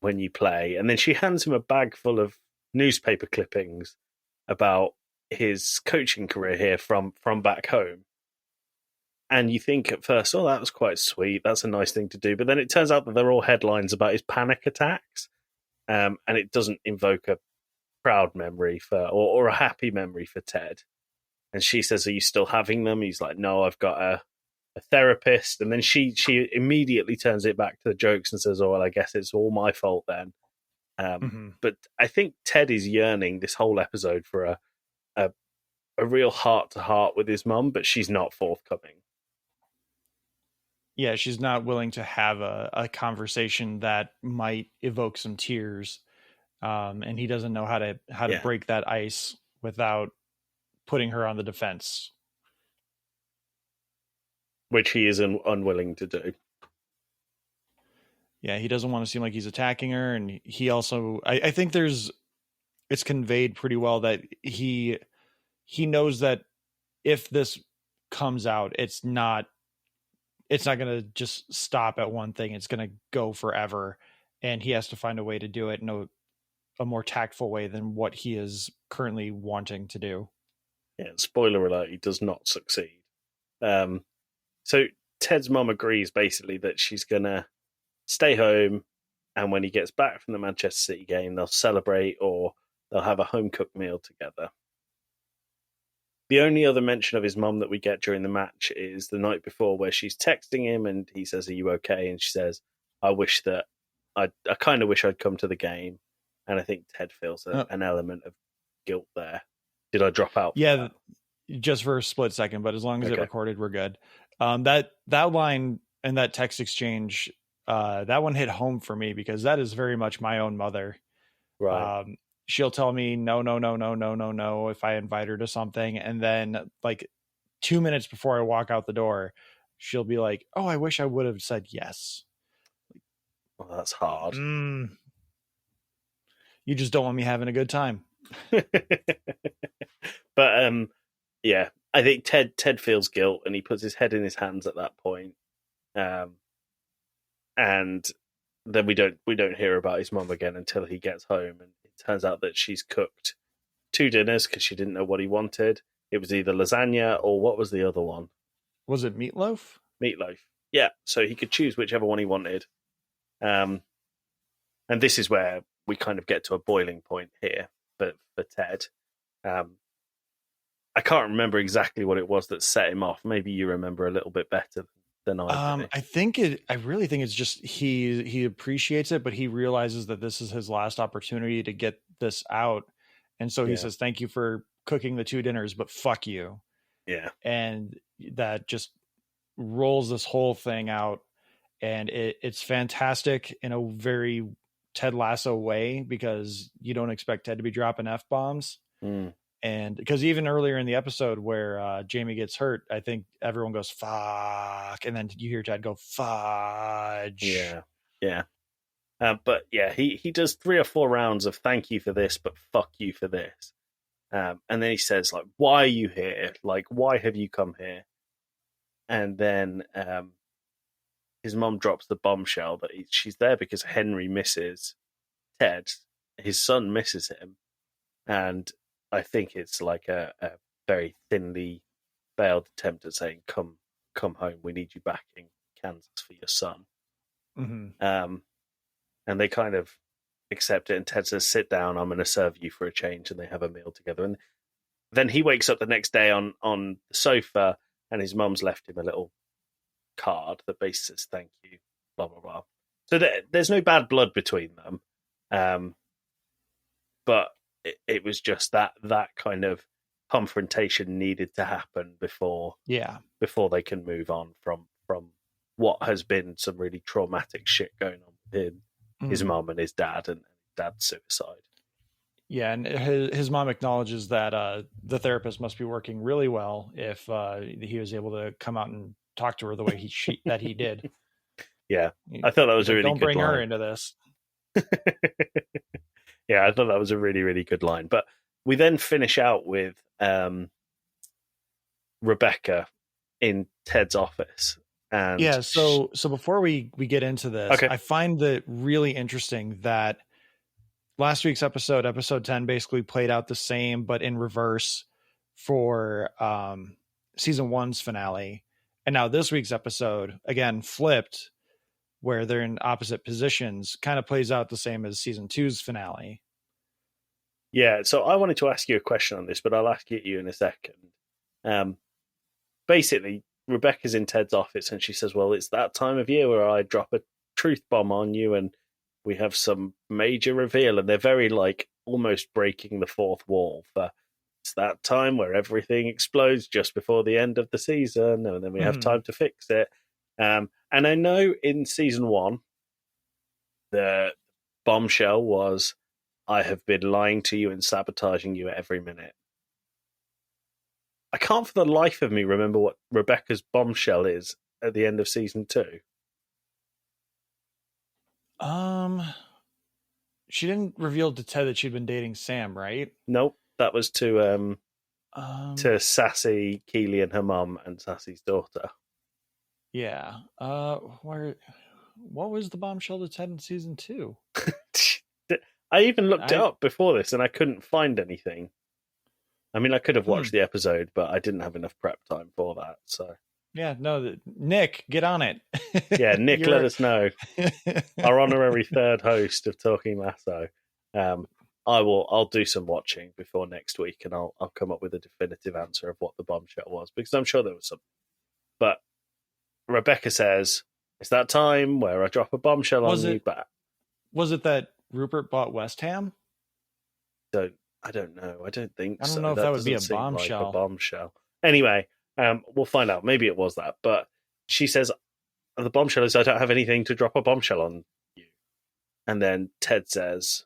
you play. And then she hands him a bag full of newspaper clippings about his coaching career here from back home. And you think at first, oh, that was quite sweet. That's a nice thing to do. But then it turns out that they're all headlines about his panic attacks. And it doesn't invoke a proud memory or a happy memory for Ted. And she says, are you still having them? He's like, no, I've got a therapist. And then she immediately turns it back to the jokes and says, oh, well, I guess it's all my fault then. But I think Ted is yearning this whole episode for a real heart-to-heart with his mum, but she's not forthcoming. Yeah, she's not willing to have a conversation that might evoke some tears. And he doesn't know how to break that ice without putting her on the defense. Which he is unwilling to do. Yeah, he doesn't want to seem like he's attacking her. And he also, I think it's conveyed pretty well that he knows that if this comes out, it's not going to just stop at one thing. It's going to go forever. And he has to find a way to do it in a more tactful way than what he is currently wanting to do. Yeah, spoiler alert, he does not succeed. So Ted's mum agrees basically that she's going to stay home, and when he gets back from the Manchester City game, they'll celebrate or they'll have a home-cooked meal together. The only other mention of his mum that we get during the match is the night before, where she's texting him and he says, are you okay? And she says, I kind of wish I'd come to the game. And I think Ted feels an element of guilt there. Did I drop out? Yeah, just for a split second, but as long as it recorded, we're good. That line and that text exchange, that one hit home for me because that is very much my own mother. Right. She'll tell me no if I invite her to something, and then like 2 minutes before I walk out the door, she'll be like, oh, I wish I would have said yes. Well, that's hard. You just don't want me having a good time. But yeah, I think Ted feels guilt, and he puts his head in his hands at that point. And then we don't hear about his mum again until he gets home, and it turns out that she's cooked 2 dinners because she didn't know what he wanted. It was either lasagna or what was the other one? Was it meatloaf? Meatloaf. Yeah, so he could choose whichever one he wanted. And this is where we kind of get to a boiling point here for Ted. I can't remember exactly what it was that set him off. Maybe you remember a little bit better than I do. I really think it's just he appreciates it, but he realizes that this is his last opportunity to get this out. And so he says, thank you for cooking the 2 dinners, but fuck you. Yeah. And that just rolls this whole thing out. And it's fantastic in a very Ted Lasso way, because you don't expect Ted to be dropping F-bombs. And because even earlier in the episode where Jamie gets hurt, I think everyone goes, fuck. And then you hear Ted go, fudge. Yeah. But yeah, he does 3 or 4 rounds of thank you for this, but fuck you for this. And then he says, like, why are you here? Like, why have you come here? And then his mum drops the bombshell that she's there because Henry misses Ted. His son misses him. And I think it's like a very thinly veiled attempt at saying, come home, we need you back in Kansas for your son. And they kind of accept it, and Ted says, sit down, I'm going to serve you for a change, and they have a meal together. And then he wakes up the next day on the sofa, and his mum's left him a little card that basically says, thank you, blah, blah, blah. So there's no bad blood between them. But it was just that kind of confrontation needed to happen before they can move on from what has been some really traumatic shit going on with his mom and his dad, and dad's suicide. Yeah, and his mom acknowledges that the therapist must be working really well if he was able to come out and talk to her the way that he did. Yeah, I thought that was a really good line. Don't bring her into this. Yeah, I thought that was a really, really good line. But we then finish out with Rebecca in Ted's office. And yeah, so before we get into this, okay. I find that really interesting that last week's episode 10, basically played out the same, but in reverse for season 1's finale. And now this week's episode, again, flipped, where they're in opposite positions, kind of plays out the same as season 2's finale. Yeah, so I wanted to ask you a question on this, but I'll ask it you in a second. Basically, Rebecca's in Ted's office and she says, well, it's that time of year where I drop a truth bomb on you and we have some major reveal. And they're very almost breaking the fourth wall for it's that time where everything explodes just before the end of the season and then we have time to fix it. And I know in season 1, the bombshell was, I have been lying to you and sabotaging you at every minute. I can't for the life of me remember what Rebecca's bombshell is at the end of season 2. She didn't reveal to Ted that she'd been dating Sam, right? Nope. That was to Sassy, Keely and her mum and Sassy's daughter. Yeah. What was the bombshell to Ted in season 2? I even looked it up before this and I couldn't find anything. I mean, I could have watched the episode, but I didn't have enough prep time for that. So yeah, no, Nick, get on it. Yeah, Nick, let us know. Our honorary third host of Talking Lasso. I'll do some watching before next week, and I'll come up with a definitive answer of what the bombshell was, because I'm sure there was some. But Rebecca says it's that time where I drop a bombshell on you. But was it that Rupert bought West Ham? I don't know. I don't think so. I don't know if that would be a bombshell. Like a bombshell. Anyway, we'll find out. Maybe it was that. But she says, the bombshell is I don't have anything to drop a bombshell on you. And then Ted says,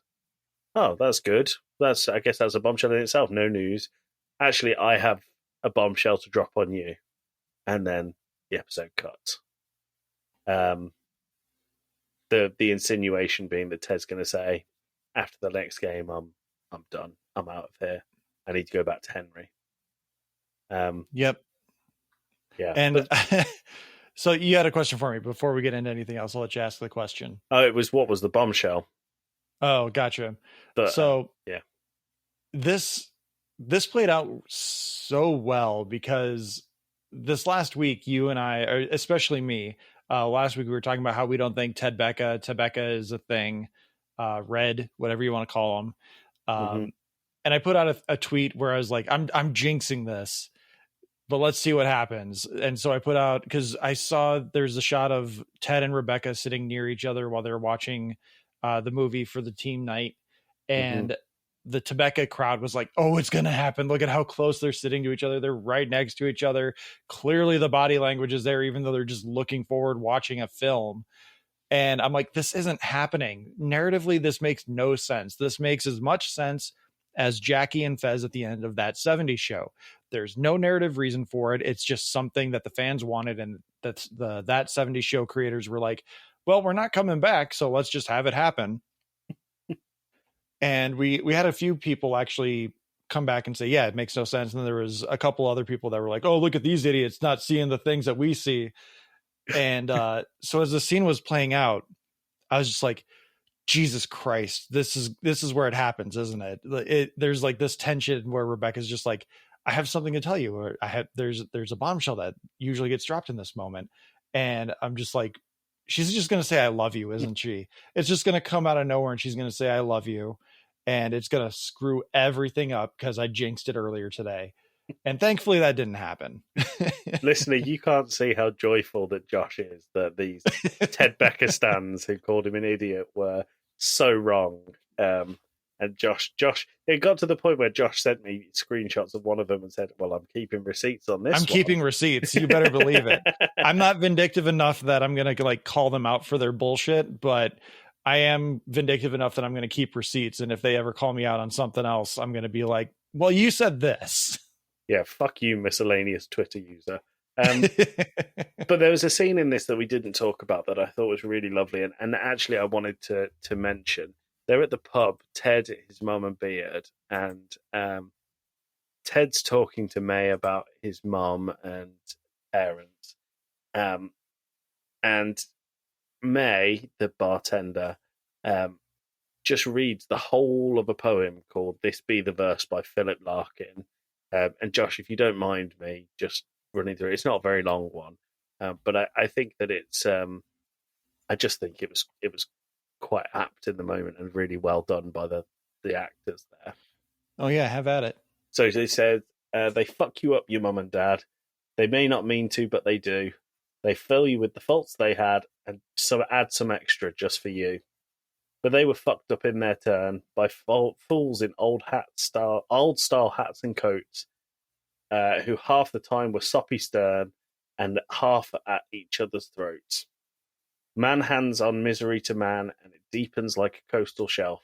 oh, that's good. I guess that's a bombshell in itself. No news. Actually, I have a bombshell to drop on you. And then the episode cuts. The insinuation being that Ted's going to say, after the next game, I'm done. I'm out of here. I need to go back to Henry. Yep. Yeah. And so you had a question for me before we get into anything else. I'll let you ask the question. Oh, it was what was the bombshell? Oh, gotcha. Yeah. This played out so well because this last week, you and I, or especially me, last week we were talking about how we don't think Tebecca is a thing, Red, whatever you want to call them. And I put out a tweet where I was like, I'm jinxing this, but let's see what happens. And so I put out, because I saw there's a shot of Ted and Rebecca sitting near each other while they're watching the movie for the team night. And the Tebecca crowd was like, oh, it's going to happen. Look at how close they're sitting to each other. They're right next to each other. Clearly the body language is there, even though they're just looking forward, watching a film. And I'm like, this isn't happening. Narratively, this makes no sense. This makes as much sense as Jackie and Fez at the end of That 70s Show. There's no narrative reason for it. It's just something that the fans wanted. And that's That 70s Show creators were like, well, we're not coming back, so let's just have it happen. And we had a few people actually come back and say, yeah, it makes no sense. And then there was a couple other people that were like, oh, look at these idiots not seeing the things that we see. And so as the scene was playing out, I was just like, Jesus Christ, this is where it happens, isn't it? There's like this tension where Rebecca's just like, I have something to tell you, or there's a bombshell that usually gets dropped in this moment. And I'm just like, she's just going to say, I love you, isn't she? It's just going to come out of nowhere and she's going to say, I love you. And it's going to screw everything up because I jinxed it earlier today. And thankfully that didn't happen. Listener, you can't see how joyful that Josh is that these Ted Becker stands who called him an idiot were so wrong. And And Josh, it got to the point where Josh sent me screenshots of one of them and said, "Well, I'm keeping receipts on this. I'm keeping receipts. You better believe it. I'm not vindictive enough that I'm going to like call them out for their bullshit, but I am vindictive enough that I'm going to keep receipts. And if they ever call me out on something else, I'm going to be like, well, you said this. Yeah, fuck you, miscellaneous Twitter user. But there was a scene in this that we didn't talk about that I thought was really lovely, and actually I wanted to mention. They're at the pub, Ted, his mum and Beard, and Ted's talking to May about his mum and parents. And May, the bartender, just reads the whole of a poem called This Be the Verse by Philip Larkin. And Josh, if you don't mind me just running through it, it's not a very long one, but I think that it's, I just think it was quite apt in the moment and really well done by the actors there. Oh yeah, have at it. So they said, they fuck you up, your mum and dad. They may not mean to, but they do. They fill you with the faults they had and so add some extra just for you. But they were fucked up in their turn by fools in old style hats and coats, who half the time were soppy stern and half at each other's throats. Man hands on misery to man, and it deepens like a coastal shelf.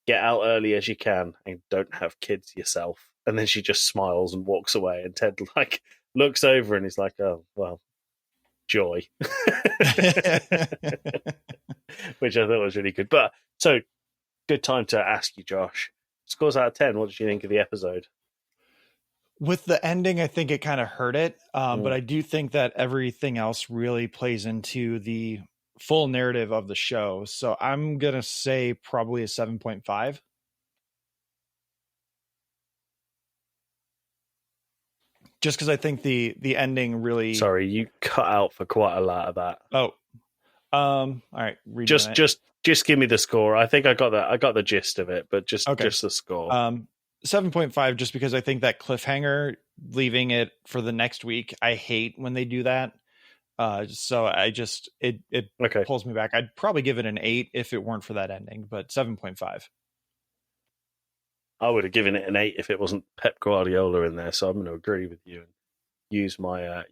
Get out early as you can, and don't have kids yourself. And then she just smiles and walks away, and Ted like looks over and he's like, "Oh well, joy," which I thought was really good. But so good time to ask you, Josh. Scores out of 10. What did you think of the episode? With the ending, I think it kind of hurt it, but I do think that everything else really plays into the full narrative of the show. So I'm going to say probably a 7.5. Just because I think the ending really... Sorry, you cut out for quite a lot of that. Oh. All right. Just give me the score. I think I got the gist of it, but just the score. 7.5, just because I think that cliffhanger, leaving it for the next week, I hate when they do that. So I just, it pulls me back. I'd probably give it an 8 if it weren't for that ending, but 7.5. I would have given it an 8 if it wasn't Pep Guardiola in there. So I'm going to agree with you and use my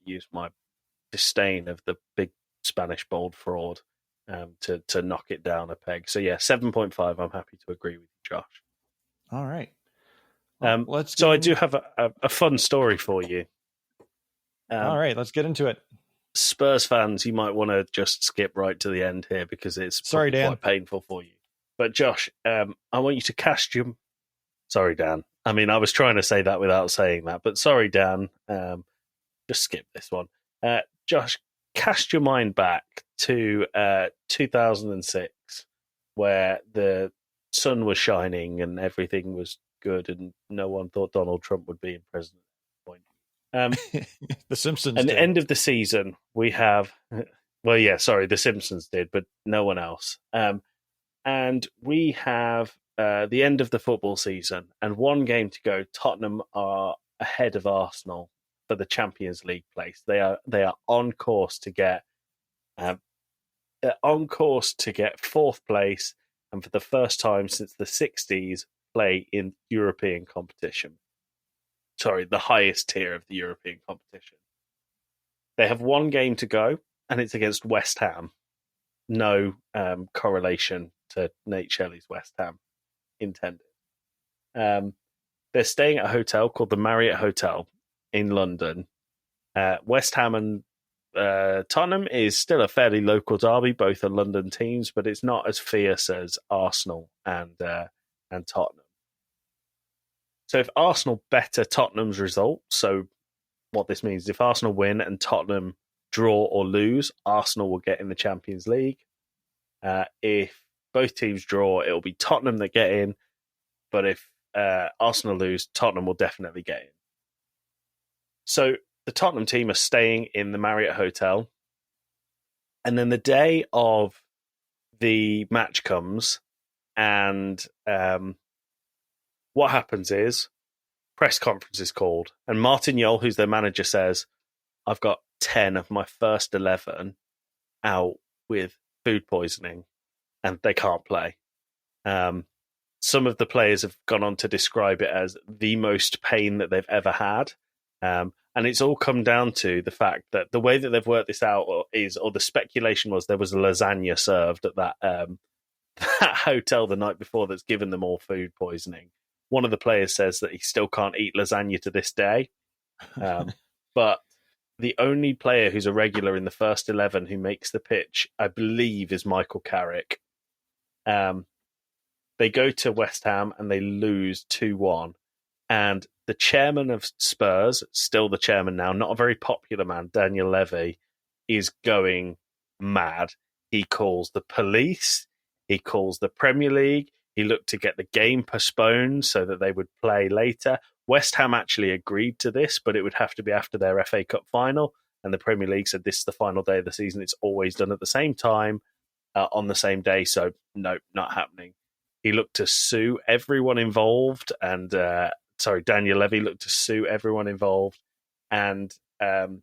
disdain of the big Spanish bold fraud to knock it down a peg. So yeah, 7.5. I'm happy to agree with you, Josh. All right. So I do have a fun story for you. All right, let's get into it. Spurs fans, you might want to just skip right to the end here because it's quite painful for you. But Josh, I want you to cast your... Sorry, Dan. I mean, I was trying to say that without saying that, but sorry, Dan. Just skip this one. Josh, cast your mind back to 2006, where the sun was shining and everything was good and no one thought Donald Trump would be in president at that point. The Simpsons at did. the end of the season, we have... Well, yeah, sorry, the Simpsons did, but no one else. And we have the end of the football season and one game to go. Tottenham are ahead of Arsenal for the Champions League place. They are on course to get fourth place, and for the first time since the 60s, play in European competition. Sorry, the highest tier of the European competition. They have one game to go, and it's against West Ham. No correlation to Nate Shelley's West Ham intended. They're staying at a hotel called the Marriott Hotel in London. West Ham and Tottenham is still a fairly local derby. Both are London teams, but it's not as fierce as Arsenal and Tottenham. So if Arsenal better Tottenham's result, so what this means, if Arsenal win and Tottenham draw or lose, Arsenal will get in the Champions League. If both teams draw, it'll be Tottenham that get in. But if Arsenal lose, Tottenham will definitely get in. So the Tottenham team are staying in the Marriott Hotel. And then the day of the match comes, and what happens is press conference is called. And Martin Jol, who's their manager, says, I've got 10 of my first 11 out with food poisoning and they can't play. some of the players have gone on to describe it as the most pain that they've ever had. And it's all come down to the fact that the way that they've worked this out or the speculation was there was a lasagna served at that that hotel the night before that's given them all food poisoning. One of the players says that he still can't eat lasagna to this day. But the only player who's a regular in the first 11 who makes the pitch, I believe, is Michael Carrick. They go to West Ham and they lose 2-1. And the chairman of Spurs, still the chairman now, not a very popular man, Daniel Levy, is going mad. He calls the police. He calls the Premier League. He looked to get the game postponed so that they would play later. West Ham actually agreed to this, but it would have to be after their FA Cup final. And the Premier League said this is the final day of the season. It's always done at the same time, on the same day. So, no, not happening. He looked to sue everyone involved. And, Daniel Levy looked to sue everyone involved. And, so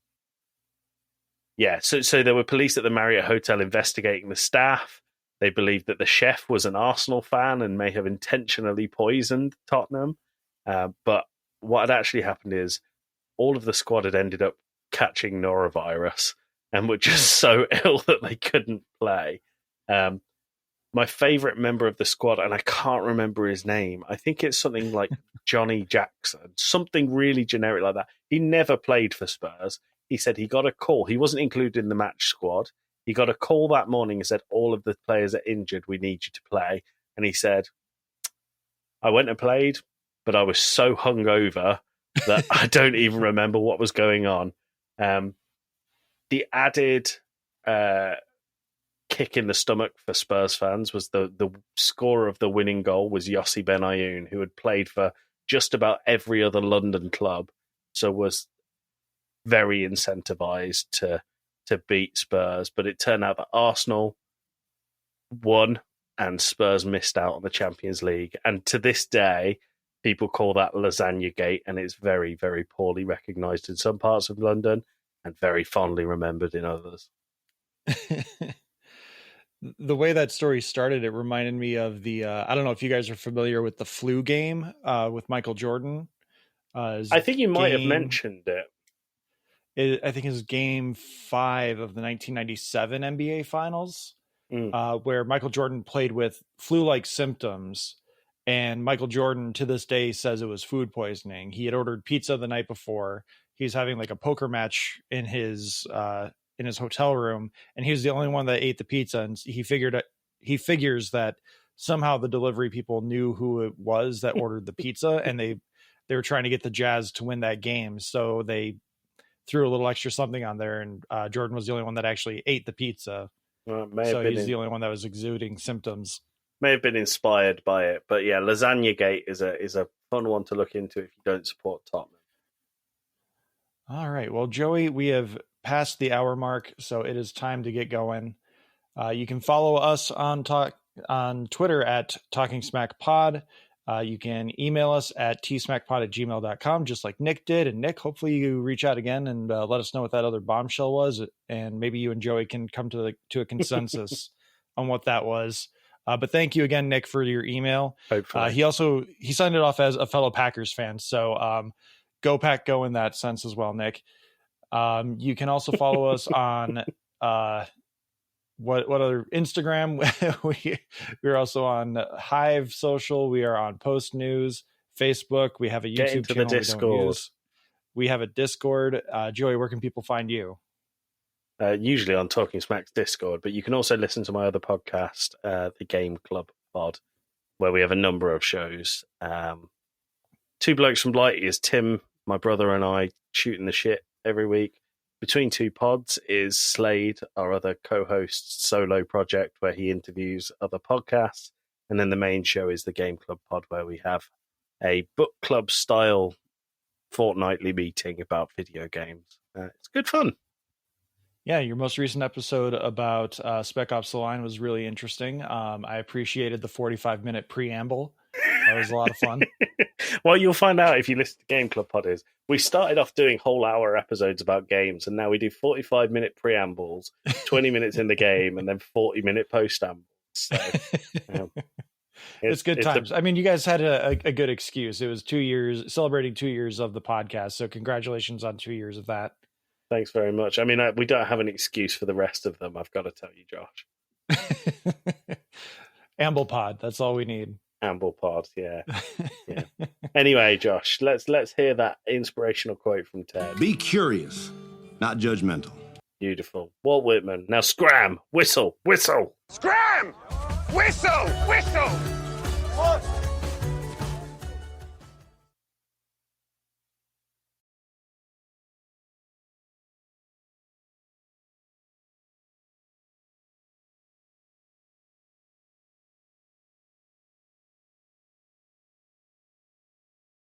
there were police at the Marriott Hotel investigating the staff. They believed that the chef was an Arsenal fan and may have intentionally poisoned Tottenham. But what had actually happened is all of the squad had ended up catching norovirus and were just so ill that they couldn't play. My favourite member of the squad, and I can't remember his name, I think it's something like Johnny Jackson, something really generic like that. He never played for Spurs. He said he got a call. He wasn't included in the match squad. He got a call that morning and said, all of the players are injured. We need you to play. And he said, I went and played, but I was so hungover that I don't even remember what was going on. The added kick in the stomach for Spurs fans was the scorer of the winning goal was Yossi Benayoun, who had played for just about every other London club, so was very incentivized to beat Spurs. But it turned out that Arsenal won and Spurs missed out on the Champions League. And to this day, people call that Lasagna Gate, and it's very, very poorly recognised in some parts of London and very fondly remembered in others. The way that story started, it reminded me of the, I don't know if you guys are familiar with the flu game with Michael Jordan. I think you might have mentioned it. I think it was game 5 of the 1997 NBA Finals, where Michael Jordan played with flu-like symptoms. And Michael Jordan, to this day, says it was food poisoning. He had ordered pizza the night before. He was having like a poker match in his hotel room, and he was the only one that ate the pizza. And he figures that somehow the delivery people knew who it was that ordered the pizza, and they were trying to get the Jazz to win that game. So they threw a little extra something on there, and Jordan was the only one that actually ate the pizza. Well, he's the only one that was exuding symptoms. May have been inspired by it, but yeah, Lasagna Gate is a fun one to look into if you don't support Tottenham. All right, well, Joey, we have passed the hour mark, so it is time to get going. You can follow us on Twitter at Talking Smack Pod. You can email us at tsmackpod@gmail.com, just like Nick did. And Nick, hopefully you reach out again and let us know what that other bombshell was, and maybe you and Joey can come to a consensus on what that was. But thank you again, Nick, for your email. Hopefully. He signed it off as a fellow Packers fan, so go Pack, go in that sense as well, Nick. You can also follow us on what other Instagram. We're also on Hive Social. We are on Post News, Facebook. We have a YouTube channel. The Discord. We have a Discord. Joey, where can people find you? Usually on Talking Smack's Discord, but you can also listen to my other podcast, the Game Club Pod, where we have a number of shows. Two Blokes from Blighty is Tim, my brother, and I shooting the shit every week. Between Two Pods is Slade, our other co-host's solo project, where he interviews other podcasts. And then the main show is the Game Club Pod, where we have a book club style fortnightly meeting about video games. It's good fun. Yeah, your most recent episode about Spec Ops: The Line was really interesting. I appreciated the 45-minute preamble. That was a lot of fun. Well, you'll find out if you listen to Game Club Pod is we started off doing whole hour episodes about games, and now we do 45-minute preambles, 20 minutes in the game, and then 40-minute post-ambles. So, It's good times. I mean, you guys had a good excuse. It was 2 years, celebrating 2 years of the podcast. So congratulations on 2 years of that. Thanks very much. I mean, we don't have an excuse for the rest of them, I've got to tell you, Josh. Amblepod, that's all we need. Amblepod, yeah. Anyway, Josh, let's hear that inspirational quote from Ted. Be curious, not judgmental. Beautiful. Walt Whitman. Now scram, whistle, whistle. Scram! Whistle! Whistle! 1,